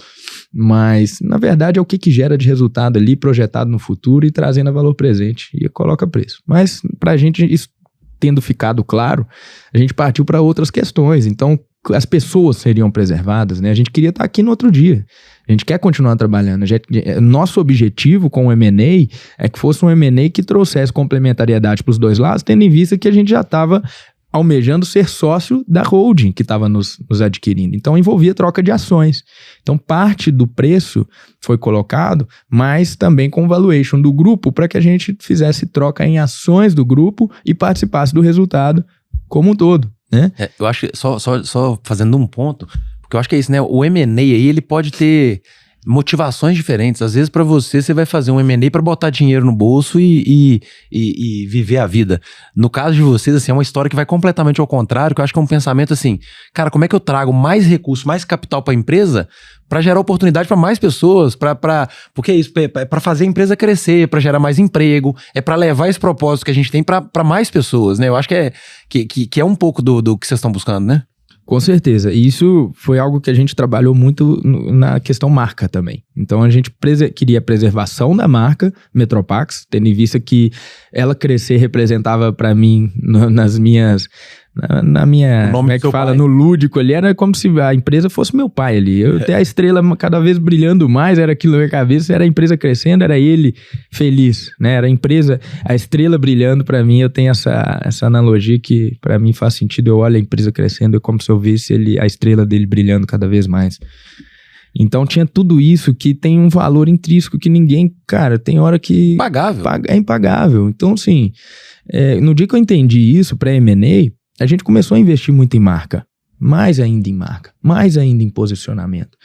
[SPEAKER 1] Mas, na verdade, é o que gera de resultado ali, projetado no futuro e trazendo a valor presente. E coloca preço. Mas, pra gente, isso tendo ficado claro, a gente partiu para outras questões. Então, as pessoas seriam preservadas, né? A gente queria estar aqui no outro dia. A gente quer continuar trabalhando. Nosso objetivo com o M&A é que fosse um M&A que trouxesse complementariedade para os dois lados, tendo em vista que a gente já estava almejando ser sócio da holding que estava nos adquirindo. Então, envolvia troca de ações. Então, parte do preço foi colocado, mas também com valuation do grupo para que a gente fizesse troca em ações do grupo e participasse do resultado como um todo, né?
[SPEAKER 2] Eu acho que, só fazendo um ponto, porque eu acho que é isso, né? O M&A aí, ele pode ter motivações diferentes. Às vezes, para você vai fazer um M&A para botar dinheiro no bolso e viver a vida. No caso de vocês, assim, é uma história que vai completamente ao contrário, que eu acho que é um pensamento assim, cara, como é que eu trago mais recursos, mais capital para a empresa para gerar oportunidade para mais pessoas, porque é isso, é para fazer a empresa crescer, para gerar mais emprego, é para levar esse propósito que a gente tem para mais pessoas, né? Eu acho que é um pouco do que vocês estão buscando, né?
[SPEAKER 1] Com certeza. E isso foi algo que a gente trabalhou muito na questão marca também. Então, a gente queria a preservação da marca Metropax, tendo em vista que ela crescer representava para mim, na minha, como é que fala, no lúdico ali, era como se a empresa fosse meu pai ali. Eu ter a estrela cada vez brilhando mais, era aquilo na minha cabeça, era a empresa crescendo, era ele feliz, né? Era a empresa, a estrela brilhando para mim. Eu tenho essa analogia que para mim faz sentido. Eu olho a empresa crescendo, é como se eu visse a estrela dele brilhando cada vez mais. Então tinha tudo isso que tem um valor intrínseco que ninguém, cara, tem hora que...
[SPEAKER 2] Impagável.
[SPEAKER 1] É impagável. Então, assim, no dia que eu entendi isso para M&A, a gente começou a investir muito em marca, mais ainda em marca, mais ainda em posicionamento,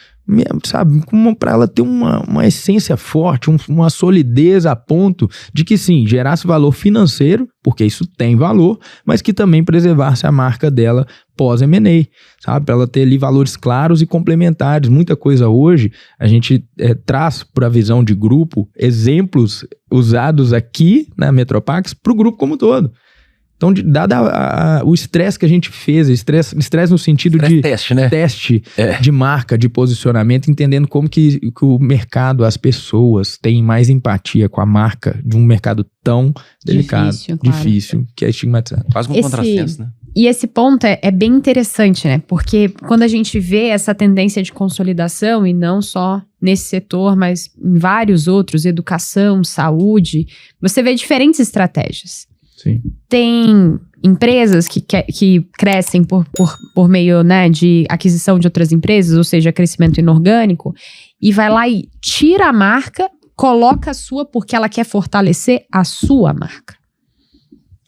[SPEAKER 1] sabe, para ela ter uma essência forte, uma solidez a ponto de que sim, gerasse valor financeiro, porque isso tem valor, mas que também preservasse a marca dela pós-M&A, sabe, para ela ter ali valores claros e complementares. Muita coisa hoje a gente traz para a visão de grupo exemplos usados aqui na Metropax para o grupo como um todo. Então, dado o estresse que a gente fez, estresse no sentido de teste de marca, de posicionamento, entendendo como que o mercado, as pessoas têm mais empatia com a marca de um mercado tão delicado, difícil, que é estigmatizado.
[SPEAKER 2] Quase um contrassenso, né?
[SPEAKER 3] E esse ponto é bem interessante, né? Porque quando a gente vê essa tendência de consolidação, e não só nesse setor, mas em vários outros, educação, saúde, você vê diferentes estratégias.
[SPEAKER 1] Sim.
[SPEAKER 3] Tem empresas que crescem por meio, né, de aquisição de outras empresas, ou seja, crescimento inorgânico, e vai lá e tira a marca, coloca a sua porque ela quer fortalecer a sua marca.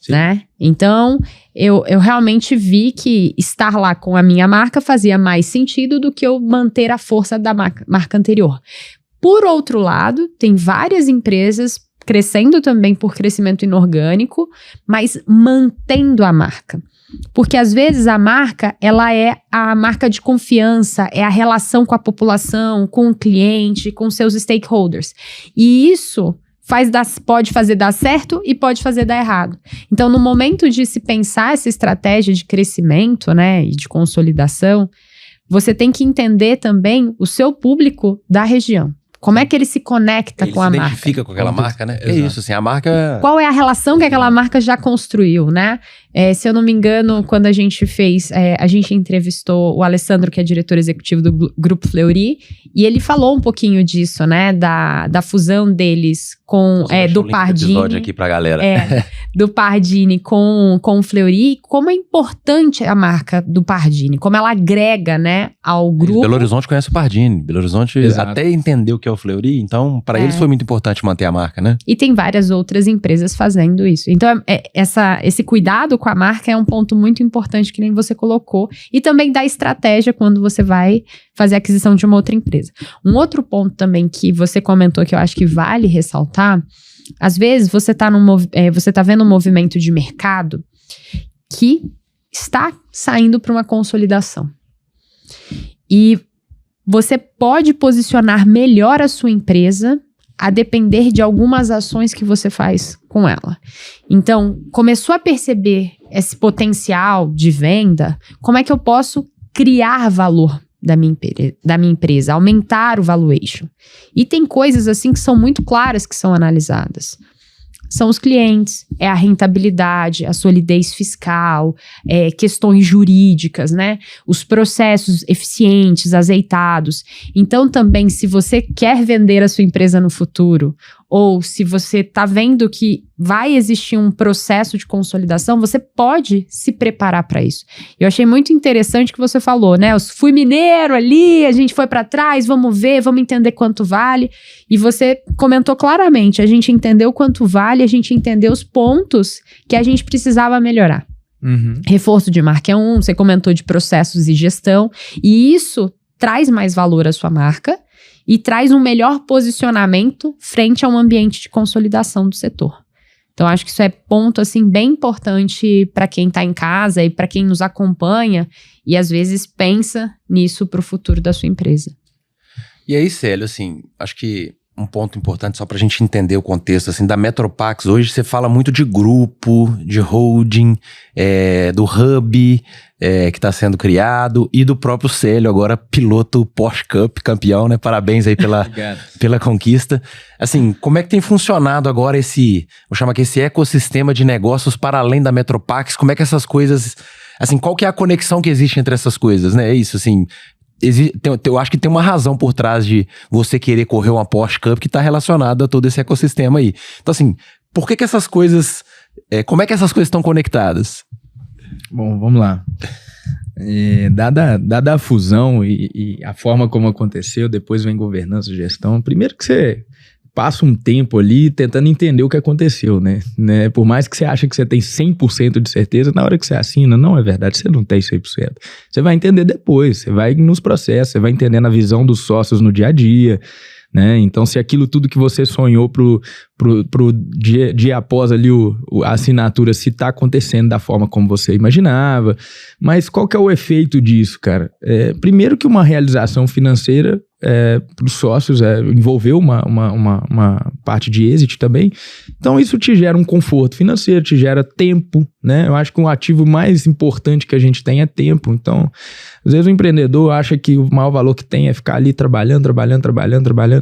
[SPEAKER 3] Né? Então, eu realmente vi que estar lá com a minha marca fazia mais sentido do que eu manter a força da marca anterior. Por outro lado, tem várias empresas crescendo também por crescimento inorgânico, mas mantendo a marca. Porque às vezes a marca, ela é a marca de confiança, é a relação com a população, com o cliente, com seus stakeholders. E isso pode fazer dar certo e pode fazer dar errado. Então, no momento de se pensar essa estratégia de crescimento, né, e de consolidação, você tem que entender também o seu público da região. Como é que ele se conecta com a marca? Ele se identifica
[SPEAKER 2] com aquela marca, né? É isso, assim, a marca...
[SPEAKER 3] Qual é a relação que aquela marca já construiu, né? Se eu não me engano, quando a gente fez... a gente entrevistou o Alessandro, que é diretor executivo do Grupo Fleury, e ele falou um pouquinho disso, né? Da fusão deles com... do Pardini.
[SPEAKER 2] Episódio aqui pra galera.
[SPEAKER 3] Do Pardini com o Fleury. Como é importante a marca do Pardini. Como ela agrega, né? Ao grupo.
[SPEAKER 2] Belo Horizonte conhece o Pardini. Belo Horizonte até entendeu o que é o Fleury. Então, para eles foi muito importante manter a marca, né?
[SPEAKER 3] E tem várias outras empresas fazendo isso. Então, esse cuidado com a marca é um ponto muito importante que nem você colocou. E também da estratégia quando você vai fazer a aquisição de uma outra empresa. Um outro ponto também que você comentou que eu acho que vale ressaltar, às vezes você tá vendo um movimento de mercado que está saindo para uma consolidação. E você pode posicionar melhor a sua empresa a depender de algumas ações que você faz com ela. Então, começou a perceber esse potencial de venda, como é que eu posso criar valor da minha empresa, aumentar o valuation. E tem coisas assim que são muito claras que são analisadas. São os clientes, é a rentabilidade, a solidez fiscal, questões jurídicas, né? Os processos eficientes, azeitados. Então, também, se você quer vender a sua empresa no futuro, ou se você está vendo que vai existir um processo de consolidação, você pode se preparar para isso. Eu achei muito interessante que você falou, né? Eu fui mineiro ali, a gente foi para trás, vamos ver, vamos entender quanto vale. E você comentou claramente, a gente entendeu quanto vale, a gente entendeu os pontos que a gente precisava melhorar. Reforço de marca é você comentou de processos e gestão, e isso traz mais valor à sua marca e traz um melhor posicionamento frente a um ambiente de consolidação do setor. Então, acho que isso é ponto, assim, bem importante para quem está em casa e para quem nos acompanha e, às vezes, pensa nisso para o futuro da sua empresa.
[SPEAKER 2] E aí, Célio, assim, acho que um ponto importante só para a gente entender o contexto, assim, da Metropax. Hoje você fala muito de grupo, de holding, do hub que está sendo criado e do próprio Célio, agora piloto Porsche Cup, campeão, né? Parabéns aí pela conquista. Assim, como é que tem funcionado agora vou chamar aqui, esse ecossistema de negócios para além da Metropax? Como é que essas coisas, assim, qual que é a conexão que existe entre essas coisas, né? É isso, assim... Eu acho que tem uma razão por trás de você querer correr uma Porsche Cup que está relacionada a todo esse ecossistema aí. Então, assim, por que essas coisas... como é que essas coisas estão conectadas?
[SPEAKER 1] Bom, vamos lá. Dada a fusão e a forma como aconteceu, depois vem governança e gestão. Primeiro que você passa um tempo ali tentando entender o que aconteceu, né? Por mais que você ache que você tem 100% de certeza, na hora que você assina, não é verdade, você não tem 100%. Você vai entender depois, você vai nos processos, você vai entendendo a visão dos sócios no dia a dia, né? Então, se aquilo tudo que você sonhou pro dia após ali a assinatura, se tá acontecendo da forma como você imaginava. Mas qual que é o efeito disso, cara? Primeiro que uma realização financeira para os sócios envolveu uma parte de exit também. Então, isso te gera um conforto financeiro, te gera tempo, né? Eu acho que um ativo mais importante que a gente tem é tempo. Então, às vezes o empreendedor acha que o maior valor que tem é ficar ali trabalhando.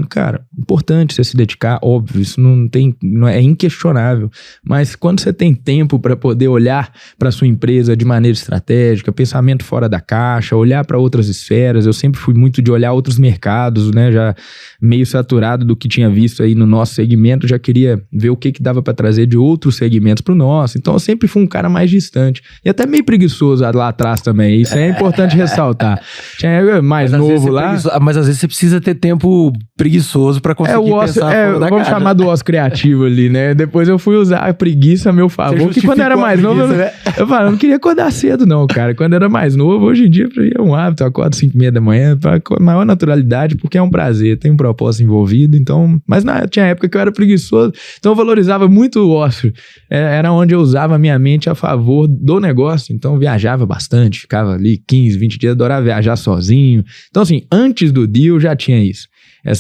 [SPEAKER 1] Cara, importante você se dedicar, óbvio, isso não é inquestionável. Mas quando você tem tempo para poder olhar para sua empresa de maneira estratégica, pensamento fora da caixa, olhar para outras esferas, eu sempre fui muito de olhar outros mercados, né? Já meio saturado do que tinha visto aí no nosso segmento, já queria ver o que dava para trazer de outros segmentos para o nosso. Então eu sempre fui um cara mais distante e até meio preguiçoso lá atrás também. Isso é importante ressaltar. Tinha mais novo lá.
[SPEAKER 2] Mas às vezes você precisa ter tempo preguiçoso para conseguir pensar fora da
[SPEAKER 1] vamos
[SPEAKER 2] caixa.
[SPEAKER 1] chamar do ócio criativo ali, né? Depois eu fui usar a preguiça a meu favor, porque quando eu era mais novo, eu falava, não queria acordar cedo não, cara. Quando eu era mais novo, hoje em dia é um hábito, eu acordo 5h30 da manhã, com a maior naturalidade, porque é um prazer, tem um propósito envolvido, então... Mas tinha época que eu era preguiçoso, então eu valorizava muito o ócio. Era onde eu usava a minha mente a favor do negócio, então eu viajava bastante, ficava ali 15, 20 dias, adorava viajar sozinho. Então assim, antes do deal já tinha isso.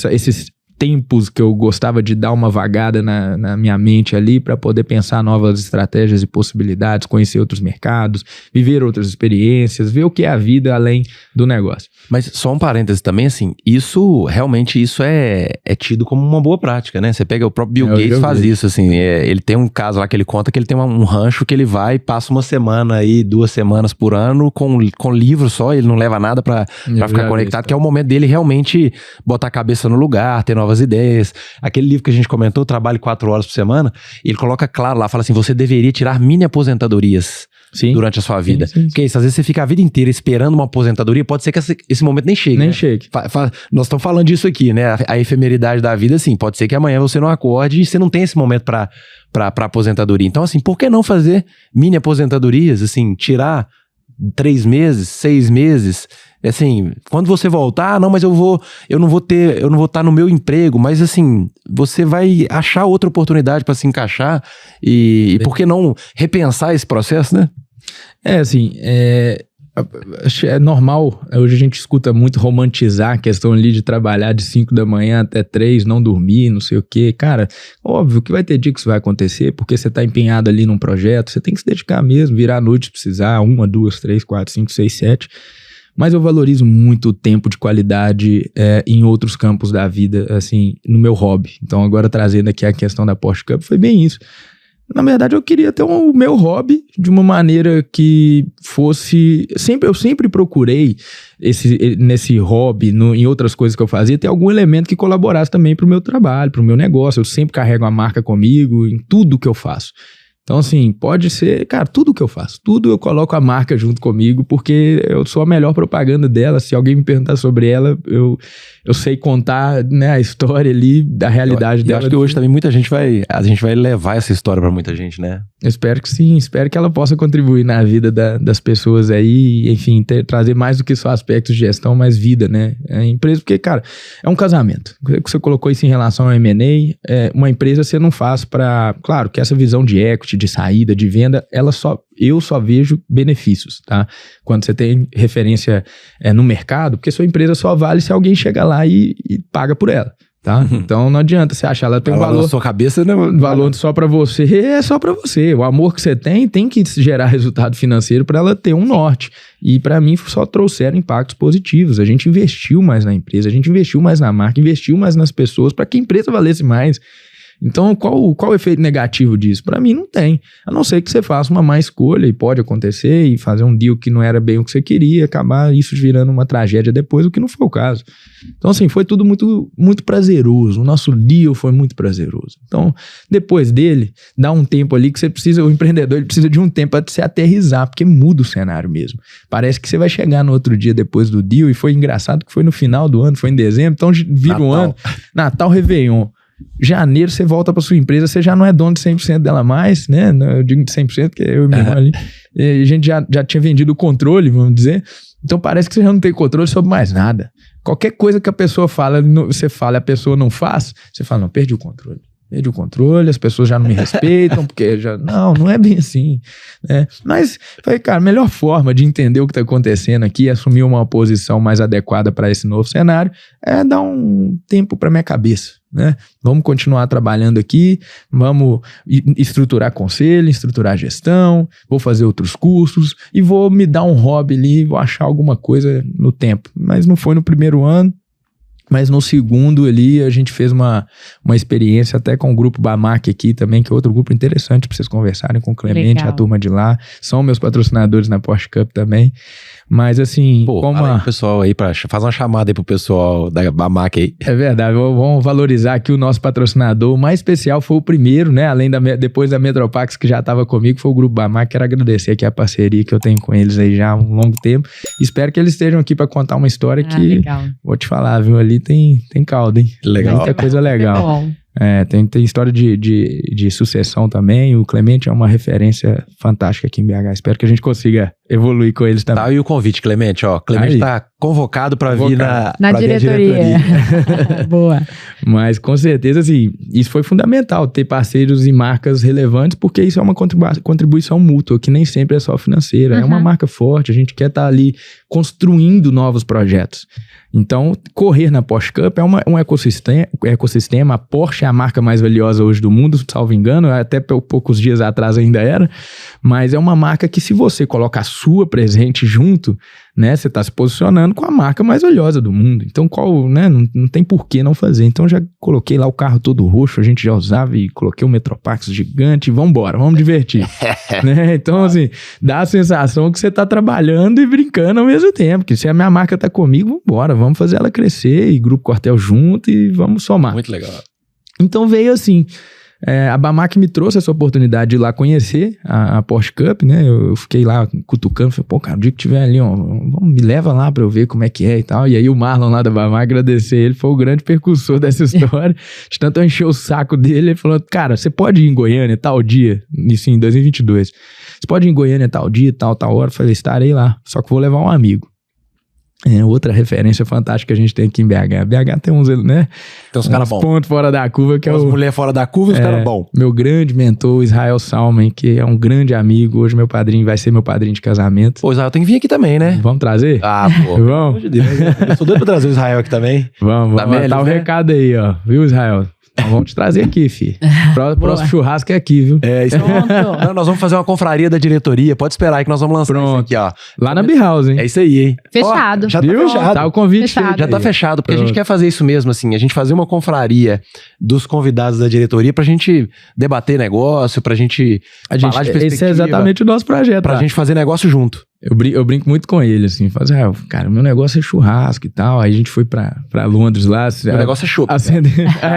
[SPEAKER 1] Esses tempos que eu gostava de dar uma vagada na minha mente ali para poder pensar novas estratégias e possibilidades, conhecer outros mercados, viver outras experiências, ver o que é a vida além do negócio.
[SPEAKER 2] Mas só um parêntese também, assim, realmente isso é tido como uma boa prática, né? Você pega o próprio Bill Gates faz isso, assim, ele tem um caso lá que ele conta que ele tem um rancho que ele vai e passa uma semana aí, 2 semanas por ano com livro só, ele não leva nada pra ficar conectado, que é o momento dele realmente botar a cabeça no lugar, ter novas ideias. Aquele livro que a gente comentou, Trabalho 4 horas por semana, ele coloca claro lá, fala assim, você deveria tirar mini aposentadorias. Sim. Durante a sua vida. Sim. Porque isso, às vezes você fica a vida inteira esperando uma aposentadoria, pode ser que esse momento nem chegue.
[SPEAKER 1] Nem
[SPEAKER 2] né?
[SPEAKER 1] chegue.
[SPEAKER 2] Nós estamos falando disso aqui, né? A efemeridade da vida, assim, pode ser que amanhã você não acorde e você não tem esse momento para aposentadoria. Então, assim, por que não fazer mini aposentadorias, assim, tirar 3 meses, 6 meses, assim, quando você voltar, não, mas eu não vou estar no meu emprego, mas assim, você vai achar outra oportunidade para se encaixar e por que não repensar esse processo, né?
[SPEAKER 1] É normal, hoje a gente escuta muito romantizar a questão ali de trabalhar de 5 da manhã até 3, não dormir, não sei o quê. Cara, óbvio que vai ter dia que isso vai acontecer, porque você tá empenhado ali num projeto, você tem que se dedicar mesmo, virar a noite se precisar, 1, 2, 3, 4, 5, 6, 7. Mas eu valorizo muito o tempo de qualidade em outros campos da vida, assim, no meu hobby. Então agora trazendo aqui a questão da Porsche Cup, foi bem isso. Na verdade, eu queria ter o meu hobby de uma maneira que fosse... Eu sempre procurei, nesse hobby, em outras coisas que eu fazia, ter algum elemento que colaborasse também pro meu trabalho, pro meu negócio. Eu sempre carrego a marca comigo em tudo que eu faço. Então, assim, pode ser... Cara, tudo que eu faço, tudo eu coloco a marca junto comigo, porque eu sou a melhor propaganda dela. Se alguém me perguntar sobre ela, eu sei contar, né, a história ali, da realidade dela.
[SPEAKER 2] Eu acho que hoje também a gente vai levar essa história pra muita gente, né?
[SPEAKER 1] Eu espero que sim, espero que ela possa contribuir na vida das pessoas aí, enfim, trazer mais do que só aspectos de gestão, mais vida, né? A empresa, porque, cara, é um casamento. Você colocou isso em relação ao M&A, uma empresa você não faz pra... Claro que essa visão de equity, de saída, de venda, eu só vejo benefícios, tá? Quando você tem referência no mercado, porque sua empresa só vale se alguém chega lá e paga por ela, tá? Então não adianta você achar ela tem um valor...
[SPEAKER 2] Na sua cabeça, né?
[SPEAKER 1] Valor só pra você, é só pra você. O amor que você tem que gerar resultado financeiro pra ela ter um norte. E pra mim só trouxeram impactos positivos. A gente investiu mais na empresa, a gente investiu mais na marca, investiu mais nas pessoas pra que a empresa valesse mais. Então, qual o efeito negativo disso? Para mim, não tem. A não ser que você faça uma má escolha, e pode acontecer, e fazer um deal que não era bem o que você queria, acabar isso virando uma tragédia depois, o que não foi o caso. Então, assim, foi tudo muito, muito prazeroso. O nosso deal foi muito prazeroso. Então, depois dele, dá um tempo ali que você precisa, o empreendedor ele precisa de um tempo para se aterrizar, porque muda o cenário mesmo. Parece que você vai chegar no outro dia depois do deal, e foi engraçado que foi no final do ano, foi em dezembro, então vira um ano, Natal, Réveillon. Janeiro você volta para sua empresa, você já não é dono de 100% dela mais, né? Eu digo de 100% que é eu e meu irmão ali. E a gente já tinha vendido o controle, vamos dizer. Então parece que você já não tem controle sobre mais nada. Qualquer coisa que a pessoa fala, você fala e a pessoa não faz, você fala, não, perdi o controle. Perdi o controle, as pessoas já não me respeitam, porque já... Não é bem assim, né? Mas, falei, cara, a melhor forma de entender o que está acontecendo aqui, assumir uma posição mais adequada para esse novo cenário, é dar um tempo para minha cabeça, né? Vamos continuar trabalhando aqui, vamos estruturar conselho, estruturar gestão, vou fazer outros cursos e vou me dar um hobby ali, vou achar alguma coisa no tempo. Mas não foi no primeiro ano. Mas no segundo ali, a gente fez uma experiência até com o grupo Bamac aqui também, que é outro grupo interessante para vocês conversarem com o Clemente, a turma de lá. São meus patrocinadores na Porsche Cup também. Mas assim...
[SPEAKER 2] o pessoal aí, faz uma chamada aí pro pessoal da Bamac aí.
[SPEAKER 1] É verdade, vamos valorizar aqui o nosso patrocinador. O mais especial foi o primeiro, né? Depois da Metropax, que já estava comigo, foi o grupo Bamac. Quero agradecer aqui a parceria que eu tenho com eles aí já há um longo tempo. Espero que eles estejam aqui para contar uma história que... Legal. Vou te falar, viu? Ali tem caldo, hein?
[SPEAKER 2] Legal.
[SPEAKER 1] Muita coisa legal. Tem história de sucessão também. O Clemente é uma referência fantástica aqui em BH. Espero que a gente consiga evoluir com eles também.
[SPEAKER 2] Tá, e o convite, Clemente, ó. Clemente tá convocado para vir na
[SPEAKER 3] diretoria. Boa.
[SPEAKER 1] Mas com certeza, assim, isso foi fundamental, ter parceiros e marcas relevantes, porque isso é uma contribuição mútua, que nem sempre é só financeira. É uma marca forte, a gente quer estar ali construindo novos projetos. Então, correr na Porsche Cup é um ecossistema. A Porsche é a marca mais valiosa hoje do mundo, salvo engano, até poucos dias atrás ainda era, mas é uma marca que, se você coloca a sua presente junto, né, você está se posicionando com a marca mais valiosa do mundo. Então, não tem por que não fazer. Então, já coloquei lá o carro todo roxo, a gente já usava, e coloquei o Metropax gigante, vamos divertir. Né? Então, assim, dá a sensação que você está trabalhando e brincando ao mesmo tempo, que se a minha marca está comigo, vamos fazer ela crescer, e Grupo Quartel junto, e vamos somar.
[SPEAKER 2] Muito legal.
[SPEAKER 1] Então, veio assim... a Bamac me trouxe essa oportunidade de ir lá conhecer a Porsche Cup, né? Eu fiquei lá cutucando, falei, pô, cara, o dia que tiver ali, ó, me leva lá pra eu ver como é que é e tal. E aí o Marlon lá da Bamac, agradecer ele, foi o grande percussor dessa história. De tanto eu encher o saco dele, ele falou, cara, você pode ir em Goiânia tal dia, isso em 2022. Você pode ir em Goiânia tal dia, tal hora. Eu falei, estarei lá, só que vou levar um amigo. Outra referência fantástica que a gente tem aqui em BH. BH tem uns, né?
[SPEAKER 2] Tem uns caras bons.
[SPEAKER 1] Pontos fora da curva, que
[SPEAKER 2] As mulheres fora da curva e os caras bons.
[SPEAKER 1] Meu grande mentor, Israel Salmen, que é um grande amigo. Hoje vai ser meu padrinho de casamento.
[SPEAKER 2] Pô, Israel tem que vir aqui também, né?
[SPEAKER 1] Vamos trazer?
[SPEAKER 2] Ah, pô.
[SPEAKER 1] Vamos.
[SPEAKER 2] Pelo amor de Deus. Eu sou doido pra trazer o Israel aqui também.
[SPEAKER 1] Vamos.
[SPEAKER 2] Melis,
[SPEAKER 1] Tá o recado aí, ó. Viu, Israel? Então, vamos te trazer aqui, filho. Próximo churrasco é aqui, viu?
[SPEAKER 2] Isso. Não, nós vamos fazer uma confraria da diretoria. Pode esperar aí que nós vamos lançar isso aqui, ó.
[SPEAKER 1] Lá na B-House, hein?
[SPEAKER 2] É isso aí, hein?
[SPEAKER 3] Fechado.
[SPEAKER 2] Ó, já
[SPEAKER 1] Viu?
[SPEAKER 2] tá fechado.
[SPEAKER 1] Tá o convite
[SPEAKER 3] Fechado.
[SPEAKER 2] Já tá fechado, porque a gente quer fazer isso mesmo, assim, a gente fazer uma confraria dos convidados da diretoria pra gente debater negócio, pra gente falar de perspectiva.
[SPEAKER 1] Esse é exatamente o nosso projeto.
[SPEAKER 2] Pra gente fazer negócio junto.
[SPEAKER 1] Eu brinco muito com ele, assim, cara, meu negócio é churrasco e tal. Aí a gente foi pra Londres lá.
[SPEAKER 2] Meu negócio é chopp.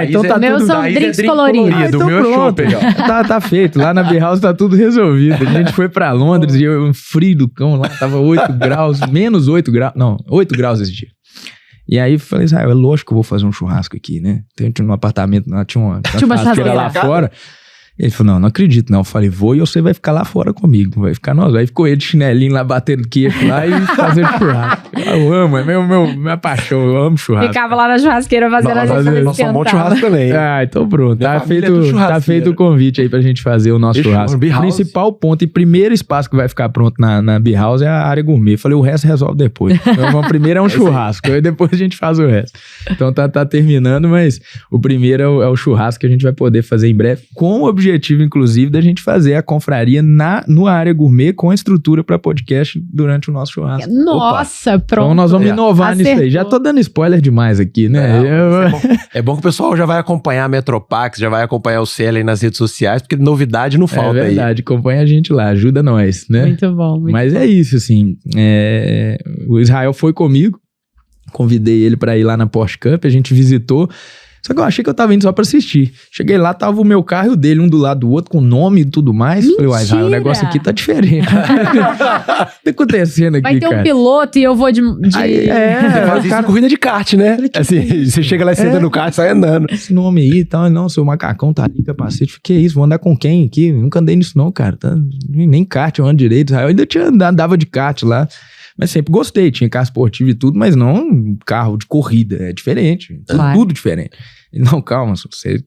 [SPEAKER 1] Então tá
[SPEAKER 3] Meus
[SPEAKER 1] tudo...
[SPEAKER 3] são drinks coloridos.
[SPEAKER 1] Então
[SPEAKER 2] o meu é
[SPEAKER 1] pronto.
[SPEAKER 2] chopp aí, ó.
[SPEAKER 1] Tá feito. Lá na B-House tá tudo resolvido. A gente foi pra Londres e um frio do cão lá, tava 8 graus, menos 8 graus. Não, 8 graus esse dia. E aí falei, é lógico que eu vou fazer um churrasco aqui, né? No apartamento lá, tinha uma churrasqueira lá fora. Ele falou, não acredito não. Eu falei, vou e você vai ficar lá fora comigo. Vai ficar nós. Aí ficou ele de chinelinho lá, batendo queixo lá e fazendo churrasco. Eu amo, é minha paixão. Eu amo churrasco.
[SPEAKER 3] Ficava lá na churrasqueira fazendo
[SPEAKER 2] Nós somos bom de churrasco também.
[SPEAKER 1] Então pronto.
[SPEAKER 2] Minha
[SPEAKER 1] Tá
[SPEAKER 2] família
[SPEAKER 1] feito o convite aí pra gente fazer o nosso churrasco. O
[SPEAKER 2] B-House.
[SPEAKER 1] principal ponto e primeiro espaço que vai ficar pronto na B-House é a área gourmet. Eu falei, o resto resolve depois. Então, primeiro é um churrasco. Aí depois a gente faz o resto. Então tá terminando, mas o primeiro é o churrasco que a gente vai poder fazer em breve, com o objetivo, inclusive, da gente fazer a confraria no área gourmet com a estrutura para podcast durante o nosso churrasco.
[SPEAKER 3] Nossa, pronto.
[SPEAKER 1] Então nós vamos inovar
[SPEAKER 3] Acertou.
[SPEAKER 1] nisso aí. Já tô dando spoiler demais aqui, né?
[SPEAKER 2] É bom que o pessoal já vai acompanhar a Metropax, já vai acompanhar o Cielo aí nas redes sociais, porque novidade não falta aí.
[SPEAKER 1] É verdade, acompanha a gente lá, ajuda nós, né?
[SPEAKER 3] Muito bom.
[SPEAKER 1] Mas é isso, assim. O Israel foi comigo, convidei ele para ir lá na Porsche Cup, a gente visitou. Só que eu achei que eu tava indo só pra assistir. Cheguei lá, tava o meu carro e o dele, um do lado do outro, com nome e tudo mais.
[SPEAKER 3] Mentira.
[SPEAKER 1] Falei, Israel, o negócio aqui tá diferente. O que tá acontecendo aqui,
[SPEAKER 3] Vai ter
[SPEAKER 1] cara?
[SPEAKER 3] um piloto e eu vou de...
[SPEAKER 2] Você faz isso em corrida de kart, né? Assim, você chega lá e senta no kart e sai andando.
[SPEAKER 1] Esse nome aí e tal, não, seu macacão tá ali, capacete. Que isso, vou andar com quem aqui? Nunca andei nisso não, cara. Nem kart eu ando direito. Eu ainda andava de kart lá. Mas sempre gostei, tinha carro esportivo e tudo, mas não um carro de corrida, é diferente, tudo diferente. Ele, não, calma, você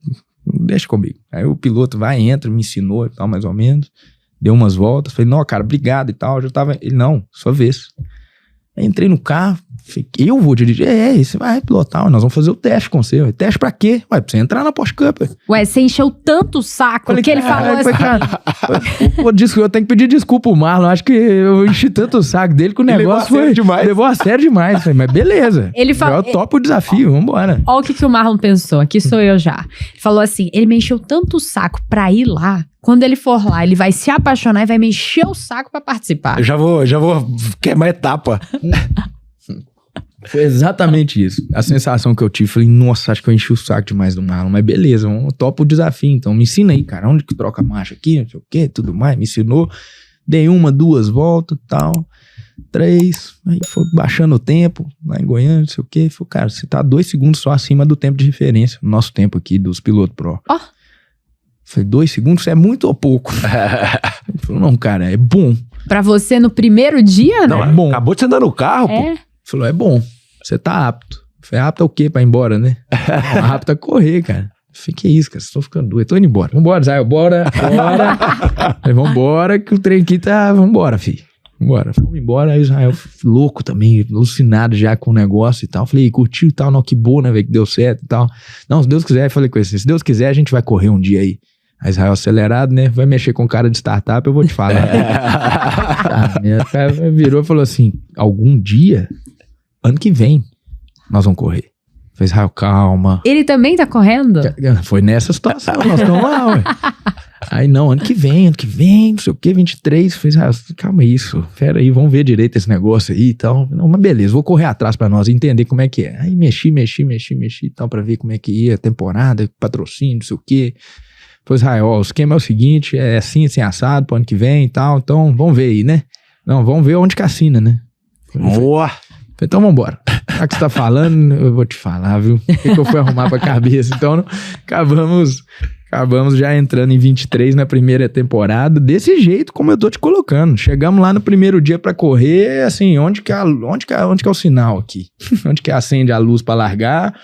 [SPEAKER 1] deixa comigo. Aí o piloto entra, me ensinou e tal, mais ou menos, deu umas voltas, falei, não, cara, obrigado e tal, já tava, ele, não, sua vez. Aí entrei no carro, falei, eu vou dirigir? Você vai pilotar, nós vamos fazer o teste com você. Teste pra quê? Pra você entrar na Porsche Cup.
[SPEAKER 3] Ué, você encheu tanto o saco que ele falou assim.
[SPEAKER 1] Eu tenho que pedir desculpa pro Marlon, acho que eu enchi tanto o saco dele que o negócio levou a sério demais. Falei, mas beleza,
[SPEAKER 3] Ele falou,
[SPEAKER 1] eu topo o desafio, vambora.
[SPEAKER 3] Olha o que o Marlon pensou, aqui sou eu já. Ele falou assim, ele me encheu tanto o saco pra ir lá, quando ele for lá, ele vai se apaixonar e vai me encher o saco pra participar.
[SPEAKER 2] Eu já vou queimar etapa.
[SPEAKER 1] Foi exatamente isso. A sensação que eu tive, falei, nossa, acho que eu enchi o saco demais do Marlon, mas beleza, eu topo o desafio, então me ensina aí, cara, onde que troca a marcha aqui, não sei o que, tudo mais, me ensinou, dei 1, 2 voltas, tal, 3, aí foi baixando o tempo, lá em Goiânia, não sei o que, falei, cara, você tá 2 segundos só acima do tempo de referência, nosso tempo aqui, dos pilotos pro. Falei, 2 segundos é muito ou pouco? Ele falou, não, cara, é bom.
[SPEAKER 3] Pra você no primeiro dia,
[SPEAKER 2] Não,
[SPEAKER 3] né?
[SPEAKER 1] é bom.
[SPEAKER 2] Acabou de você andar no carro, pô.
[SPEAKER 3] É.
[SPEAKER 1] Falou, é bom, você tá apto. Falei, apto é o quê pra ir embora, né? Não, apto a correr, cara. Falei, que isso, cara, vocês estão ficando doido. Tô indo embora. Vambora, Zé, bora. Falei, vambora, que o trem aqui tá... Vambora, filho. Vambora. Fomos embora, aí o Israel louco também, alucinado já com o negócio e tal. Falei, curtiu e tal, não, que boa, né, velho, que deu certo e tal. Não, se Deus quiser, falei com ele, se Deus quiser, a gente vai correr um dia aí. Aí Israel acelerado, né, vai mexer com cara de startup, eu vou te falar. Minha cara virou e falou assim, algum dia, ano que vem, nós vamos correr. Falei, Israel, calma.
[SPEAKER 3] Ele também tá correndo?
[SPEAKER 1] Foi nessa situação, nós estamos lá, ué. Aí não, ano que vem, não sei o que, 23, fez, calma isso, pera aí, vamos ver direito esse negócio aí e tal. Não, mas beleza, vou correr atrás pra nós entender como é que é. Aí mexi e tal, pra ver como é que ia, temporada, patrocínio, não sei o que. Pois, o esquema é o seguinte, é assim, assado, pro ano que vem e tal, então vamos ver aí, né? Não, vamos ver onde que assina, né?
[SPEAKER 2] Boa!
[SPEAKER 1] Então vambora. Já que você tá falando, eu vou te falar, viu? O que eu fui arrumar pra cabeça? Então, acabamos Acabamos já entrando em 23 na primeira temporada, desse jeito como eu tô te colocando. Chegamos lá no primeiro dia pra correr, assim, onde que é o sinal aqui? Onde que acende a luz pra largar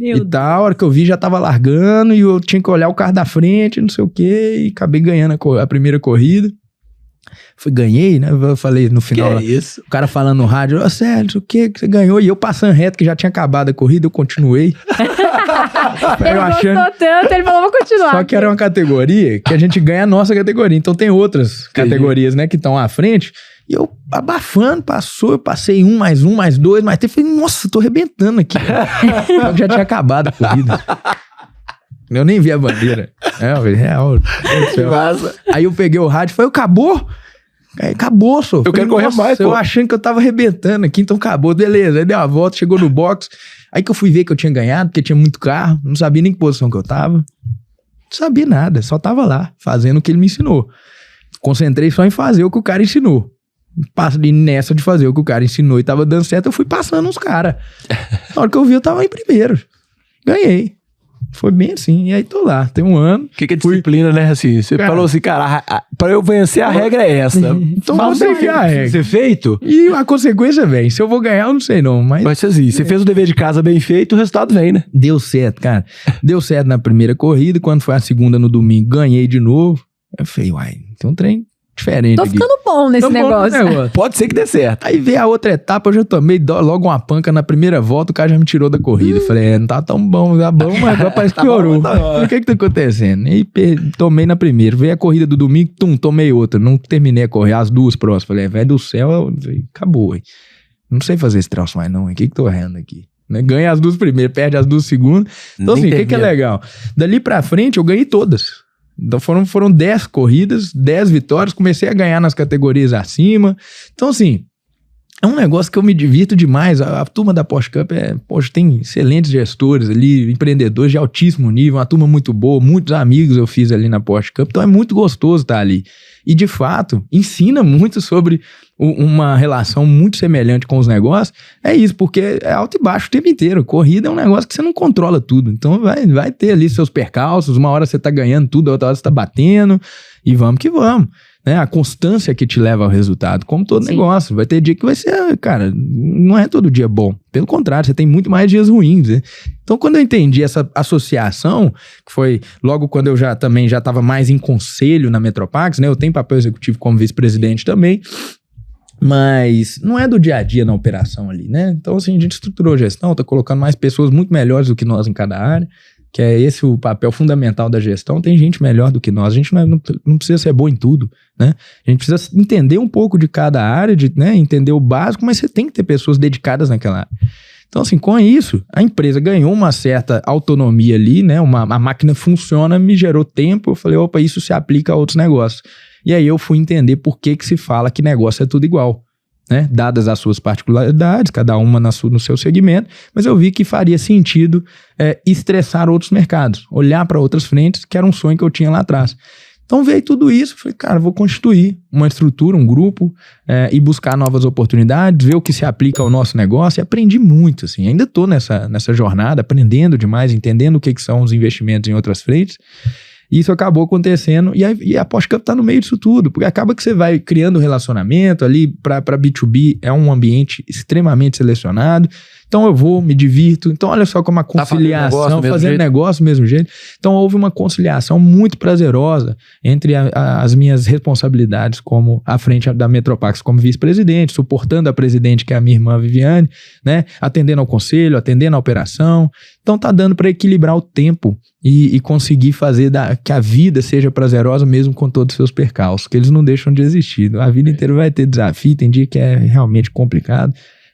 [SPEAKER 1] e tal. A hora que eu vi já tava largando e eu tinha que olhar o carro da frente, não sei o quê, e acabei ganhando a primeira corrida. Ganhei, né? Eu falei no final.
[SPEAKER 2] Que é isso?
[SPEAKER 1] O cara falando no rádio, Sérgio, o que você ganhou? E eu passando reto, que já tinha acabado a corrida, eu continuei.
[SPEAKER 3] Ele gostou tanto, ele falou, vou continuar.
[SPEAKER 1] Só que era uma categoria que a gente ganha a nossa categoria. Então tem outras categorias, né, que estão à frente. E eu abafando, eu passei 1, mais 1, mais 2, mais 3. Falei, nossa, tô arrebentando aqui. Só que já tinha acabado a corrida. Eu nem vi a bandeira. Eu falei, real. Aí eu peguei o rádio e falei, acabou? Acabou, só.
[SPEAKER 2] Eu quero correr mais,
[SPEAKER 1] eu achando que eu tava arrebentando aqui, então acabou, beleza. Aí deu uma volta, chegou no box. Aí que eu fui ver que eu tinha ganhado, porque tinha muito carro, não sabia nem que posição que eu tava. Não sabia nada, só tava lá, fazendo o que ele me ensinou. Concentrei só em fazer o que o cara ensinou. Passei nessa de fazer o que o cara ensinou e tava dando certo, eu fui passando uns caras. Na hora que eu vi, eu tava em primeiro. Ganhei. Foi bem assim, e aí tô lá, tem um ano.
[SPEAKER 2] O que é disciplina, né? Assim, você falou assim, cara, pra eu vencer a regra é essa.
[SPEAKER 1] Então vou seguir a regra.
[SPEAKER 2] Ser feito?
[SPEAKER 1] E a consequência vem. Se eu vou ganhar, eu não sei não, mas...
[SPEAKER 2] Vai ser assim, você fez o dever de casa bem feito, o resultado vem, né?
[SPEAKER 1] Deu certo, cara. Deu certo na primeira corrida, quando foi a segunda no domingo, ganhei de novo. Eu falei, uai, tem um trem diferente
[SPEAKER 3] Tô
[SPEAKER 1] aqui.
[SPEAKER 3] ficando bom nesse negócio.
[SPEAKER 2] Pode ser que dê certo.
[SPEAKER 1] Aí veio a outra etapa, eu já tomei logo uma panca na primeira volta, o cara já me tirou da corrida. Eu falei, não tá tão bom, tá bom, mas agora parece que piorou. O que tá acontecendo? E tomei na primeira. Veio a corrida do domingo, tomei outra. Não terminei a correr, as duas próximas. Falei, velho do céu, acabou. Não sei fazer esse troço mais não, o que tô errando aqui? Ganha as duas primeiras, perde as duas segundas. Então assim, o que é legal? Dali pra frente, eu ganhei todas. Então foram 10 corridas, 10 vitórias, comecei a ganhar nas categorias acima. Então assim, é um negócio que eu me divirto demais. A turma da Porsche Cup tem excelentes gestores ali, empreendedores de altíssimo nível, uma turma muito boa, muitos amigos eu fiz ali na Porsche Cup, então é muito gostoso estar ali. E de fato, ensina muito sobre uma relação muito semelhante com os negócios. É isso, porque é alto e baixo o tempo inteiro. Corrida é um negócio que você não controla tudo. Então vai ter ali seus percalços, uma hora você tá ganhando tudo, a outra hora você tá batendo, e vamos que vamos. Né? A constância que te leva ao resultado, como todo negócio. Vai ter dia que vai ser, cara, não é todo dia bom. Pelo contrário, você tem muito mais dias ruins. Né? Então, quando eu entendi essa associação, que foi logo quando eu já estava mais em conselho na Metropax, né? Eu tenho papel executivo como vice-presidente também, mas não é do dia a dia na operação ali, né? Então, assim, a gente estruturou a gestão, tá colocando mais pessoas muito melhores do que nós em cada área, que é esse o papel fundamental da gestão. Tem gente melhor do que nós, a gente não precisa ser bom em tudo, né? A gente precisa entender um pouco de cada área, né? Entender o básico, mas você tem que ter pessoas dedicadas naquela área. Então, assim, com isso, a empresa ganhou uma certa autonomia ali, né? A máquina funciona, me gerou tempo, eu falei, opa, isso se aplica a outros negócios. E aí eu fui entender por que se fala que negócio é tudo igual. Né? Dadas as suas particularidades, cada uma no seu segmento, mas eu vi que faria sentido estressar outros mercados, olhar para outras frentes, que era um sonho que eu tinha lá atrás. Então veio tudo isso, falei, cara, vou constituir uma estrutura, um grupo, e buscar novas oportunidades, ver o que se aplica ao nosso negócio, e aprendi muito, assim, ainda estou nessa jornada, aprendendo demais, entendendo o que são os investimentos em outras frentes. Isso acabou acontecendo, e a Porsche Cup tá no meio disso tudo, porque acaba que você vai criando relacionamento ali, para B2B é um ambiente extremamente selecionado, então eu vou, me divirto, então olha só como a conciliação, fazendo negócio do mesmo jeito, então houve uma conciliação muito prazerosa entre as minhas responsabilidades como à frente da Metropax como vice-presidente, suportando a presidente que é a minha irmã Viviane, né, atendendo ao conselho, atendendo a operação, então tá dando para equilibrar o tempo e conseguir fazer que a vida seja prazerosa mesmo com todos os seus percalços, que eles não deixam de existir. A vida inteira vai ter desafio, tem dia que é realmente complicado,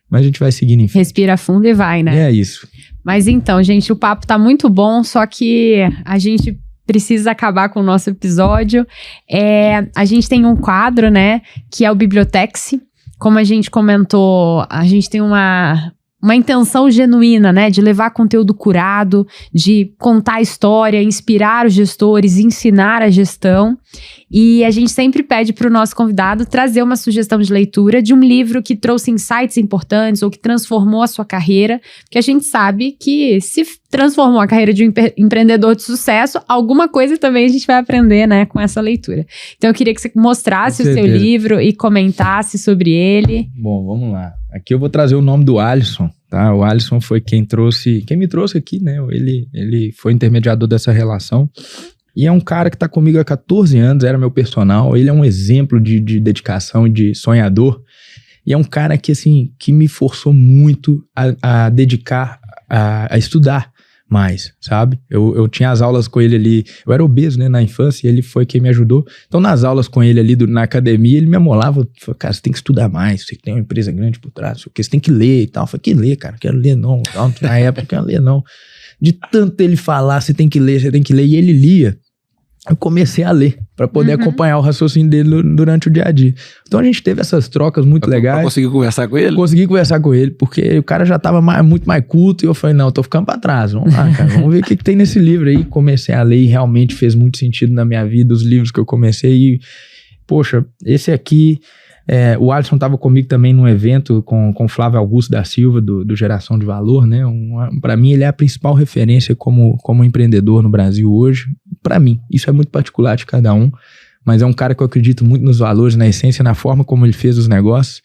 [SPEAKER 1] mas a gente vai seguindo em frente.
[SPEAKER 3] Respira fundo e vai, né?
[SPEAKER 1] É isso.
[SPEAKER 3] Mas então, gente, o papo tá muito bom, só que a gente precisa acabar com o nosso episódio. A gente tem um quadro, né, que é o Bibliotex. Como a gente comentou, a gente tem uma intenção genuína, né, de levar conteúdo curado, de contar a história, inspirar os gestores, ensinar a gestão. E a gente sempre pede para o nosso convidado trazer uma sugestão de leitura de um livro que trouxe insights importantes ou que transformou a sua carreira, porque a gente sabe que se transformou a carreira de um empreendedor de sucesso, alguma coisa também a gente vai aprender, né, com essa leitura. Então eu queria que você mostrasse o seu livro e comentasse sobre ele.
[SPEAKER 1] Bom, vamos lá. Aqui eu vou trazer o nome do Alisson, tá? O Alisson foi quem me trouxe aqui, né? Ele foi intermediador dessa relação. E é um cara que tá comigo há 14 anos, era meu personal. Ele é um exemplo de dedicação e de sonhador. E é um cara que, assim, que me forçou muito a dedicar, a estudar mais, sabe? Eu tinha as aulas com ele ali, eu era obeso, né, na infância, e ele foi quem me ajudou. Então, nas aulas com ele ali na academia, ele me amolava, falou, cara, você tem que estudar mais, você tem uma empresa grande por trás, você tem que ler e tal. Eu falei, que ler, cara? Quero ler não. Na época, quero ler não. De tanto ele falar, você tem que ler, e ele lia. Eu comecei a ler, para poder acompanhar o raciocínio dele durante o dia a dia. Então a gente teve essas trocas muito legais.
[SPEAKER 2] Consegui conversar com ele?
[SPEAKER 1] Consegui conversar com ele, porque o cara já tava muito mais culto, e eu falei, não, eu tô ficando pra trás, vamos lá, cara, vamos ver o que tem nesse livro aí. Comecei a ler e realmente fez muito sentido na minha vida, os livros que eu comecei, e, poxa, esse aqui... o Alisson estava comigo também num evento com o Flávio Augusto da Silva, do Geração de Valor, né? Para mim, ele é a principal referência como empreendedor no Brasil hoje. Para mim, isso é muito particular de cada um, mas é um cara que eu acredito muito nos valores, na essência, na forma como ele fez os negócios.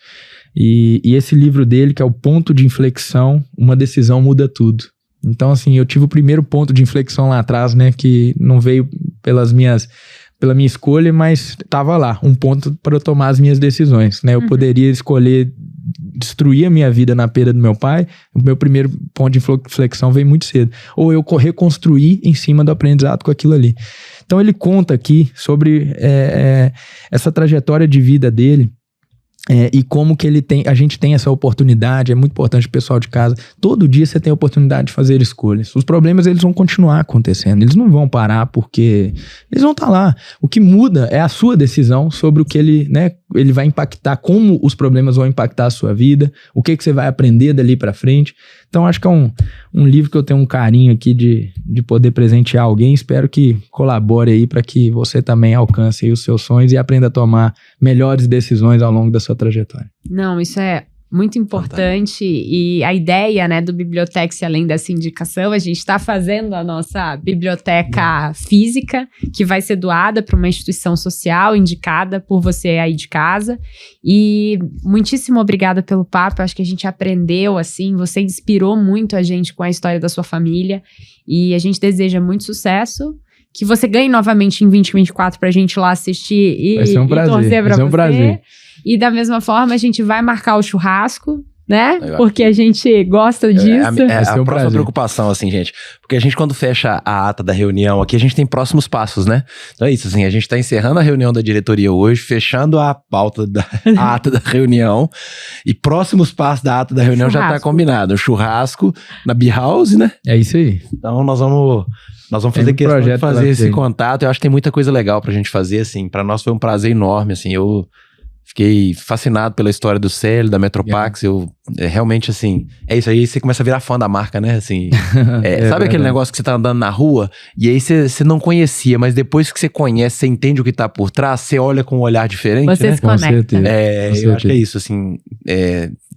[SPEAKER 1] E esse livro dele, que é o Ponto de Inflexão, Uma Decisão Muda Tudo. Então, assim, eu tive o primeiro ponto de inflexão lá atrás, né? Que não veio pela minha escolha, mas estava lá, um ponto para eu tomar as minhas decisões, né? Eu poderia escolher destruir a minha vida na perda do meu pai, o meu primeiro ponto de inflexão veio muito cedo. Ou eu reconstruir em cima do aprendizado com aquilo ali. Então ele conta aqui sobre essa trajetória de vida dele, e como que a gente tem essa oportunidade. É muito importante, pessoal de casa, todo dia você tem a oportunidade de fazer escolhas. Os problemas, eles vão continuar acontecendo, eles não vão parar, porque eles vão estar lá. O que muda é a sua decisão sobre o que ele vai impactar, como os problemas vão impactar a sua vida, o que você vai aprender dali pra frente. Então acho que é um livro que eu tenho um carinho aqui de poder presentear alguém. Espero que colabore aí para que você também alcance aí os seus sonhos e aprenda a tomar melhores decisões ao longo da sua trajetória.
[SPEAKER 3] Não, isso é muito importante. E a ideia, né, do Bibliotex, além dessa indicação, a gente está fazendo a nossa biblioteca física, que vai ser doada para uma instituição social indicada por você aí de casa. E muitíssimo obrigada pelo papo. Acho que a gente aprendeu, assim, você inspirou muito a gente com a história da sua família, e a gente deseja muito sucesso. Que você ganhe novamente em 2024 pra gente lá assistir e torcer pra você. Prazer. E da mesma forma, a gente vai marcar o churrasco, né? Porque a gente gosta disso.
[SPEAKER 2] A próxima preocupação, assim, gente. Porque a gente, quando fecha a ata da reunião aqui, a gente tem próximos passos, né? Então é isso, assim, a gente tá encerrando a reunião da diretoria hoje, fechando a pauta a ata da reunião, e próximos passos da ata da reunião já tá combinado. O churrasco na B-House, né?
[SPEAKER 1] É isso aí.
[SPEAKER 2] Então nós vamos fazer questão de fazer esse contato. Eu acho que tem muita coisa legal pra gente fazer, assim. Pra nós foi um prazer enorme, assim. Eu fiquei fascinado pela história do Célio, da Metropax. Eu realmente, assim, é isso aí. Você começa a virar fã da marca, né? Assim, sabe aquele negócio que você tá andando na rua e aí você não conhecia, mas depois que você conhece, você entende o que tá por trás, você olha com um olhar diferente,
[SPEAKER 3] você, né? Se conecta.
[SPEAKER 2] Eu acho que é isso, assim.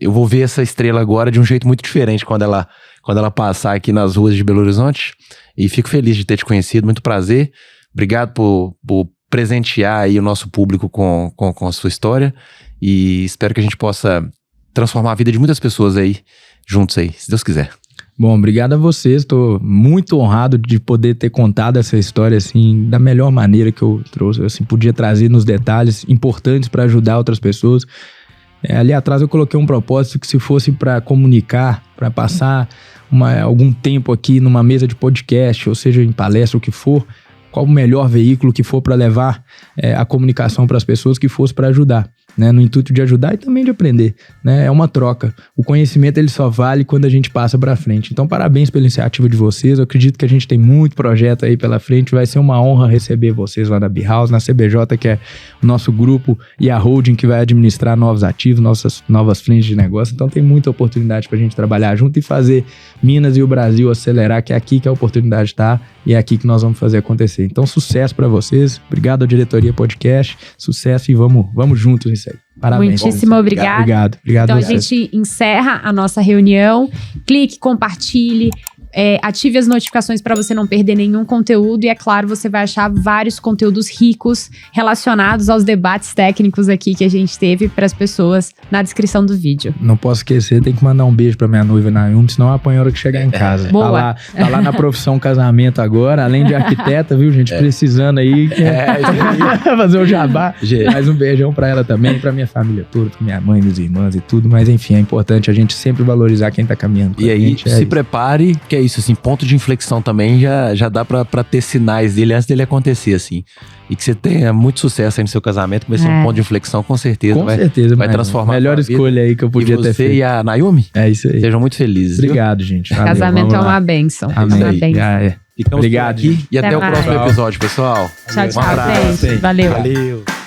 [SPEAKER 2] Eu vou ver essa estrela agora de um jeito muito diferente quando ela passar aqui nas ruas de Belo Horizonte. E fico feliz de ter te conhecido, muito prazer. Obrigado por presentear aí o nosso público com a sua história. E espero que a gente possa transformar a vida de muitas pessoas aí, juntos aí, se Deus quiser.
[SPEAKER 1] Bom, obrigado a vocês. Estou muito honrado de poder ter contado essa história, assim, da melhor maneira que eu trouxe. Assim, podia trazer nos detalhes importantes para ajudar outras pessoas. Ali atrás eu coloquei um propósito que, se fosse para comunicar, para passar algum tempo aqui numa mesa de podcast, ou seja, em palestra, o que for, qual o melhor veículo que for para levar a comunicação para as pessoas, que fosse para ajudar, né? No intuito de ajudar e também de aprender, né? É uma troca. O conhecimento, ele só vale quando a gente passa para frente. Então, parabéns pela iniciativa de vocês. Eu acredito que a gente tem muito projeto aí pela frente. Vai ser uma honra receber vocês lá na B-House, na CBJ, que é o nosso grupo e a holding que vai administrar novos ativos, nossas novas frentes de negócio. Então, tem muita oportunidade para a gente trabalhar junto e fazer Minas e o Brasil acelerar, que é aqui que a oportunidade está e é aqui que nós vamos fazer acontecer. Então, sucesso para vocês. Obrigado à Diretoria Podcast. Sucesso e vamos juntos nisso aí. Parabéns.
[SPEAKER 3] Muitíssimo obrigado.
[SPEAKER 1] Obrigado.
[SPEAKER 3] Então, a gente encerra a nossa reunião. Clique, compartilhe, ative as notificações para você não perder nenhum conteúdo. E é claro, você vai achar vários conteúdos ricos relacionados aos debates técnicos aqui que a gente teve para as pessoas na descrição do vídeo.
[SPEAKER 1] Não posso esquecer, tem que mandar um beijo pra minha noiva Nayumi, senão apanha a hora que chegar em casa.
[SPEAKER 3] Boa.
[SPEAKER 1] Tá lá na profissão casamento agora, além de arquiteta, viu, gente? Precisando aí. Fazer o jabá. Mais um beijão pra ela também, pra minha família toda, pra minha mãe, minhas irmãs e tudo. Mas enfim, é importante a gente sempre valorizar quem tá caminhando com
[SPEAKER 2] E
[SPEAKER 1] a
[SPEAKER 2] aí,
[SPEAKER 1] gente.
[SPEAKER 2] se prepare, que é isso, assim, ponto de inflexão também já dá pra ter sinais dele antes dele acontecer, assim. E que você tenha muito sucesso aí no seu casamento, que vai ser um ponto de inflexão, com certeza.
[SPEAKER 1] Com certeza,
[SPEAKER 2] vai transformar
[SPEAKER 1] melhor
[SPEAKER 2] a sua
[SPEAKER 1] escolha aí que eu podia ter feito.
[SPEAKER 2] Você e a Nayumi?
[SPEAKER 1] É isso aí.
[SPEAKER 2] Sejam muito felizes.
[SPEAKER 1] Obrigado, gente. Valeu,
[SPEAKER 3] Casamento é
[SPEAKER 1] vamos lá.
[SPEAKER 3] uma bênção.
[SPEAKER 1] Amém.
[SPEAKER 3] Uma bênção.
[SPEAKER 2] Ficamos
[SPEAKER 1] Obrigado,
[SPEAKER 2] por aqui
[SPEAKER 1] gente.
[SPEAKER 2] e até o
[SPEAKER 3] mais.
[SPEAKER 2] próximo episódio, pessoal.
[SPEAKER 3] Tchau,
[SPEAKER 2] Um abraço.
[SPEAKER 3] gente. Valeu.
[SPEAKER 2] Valeu.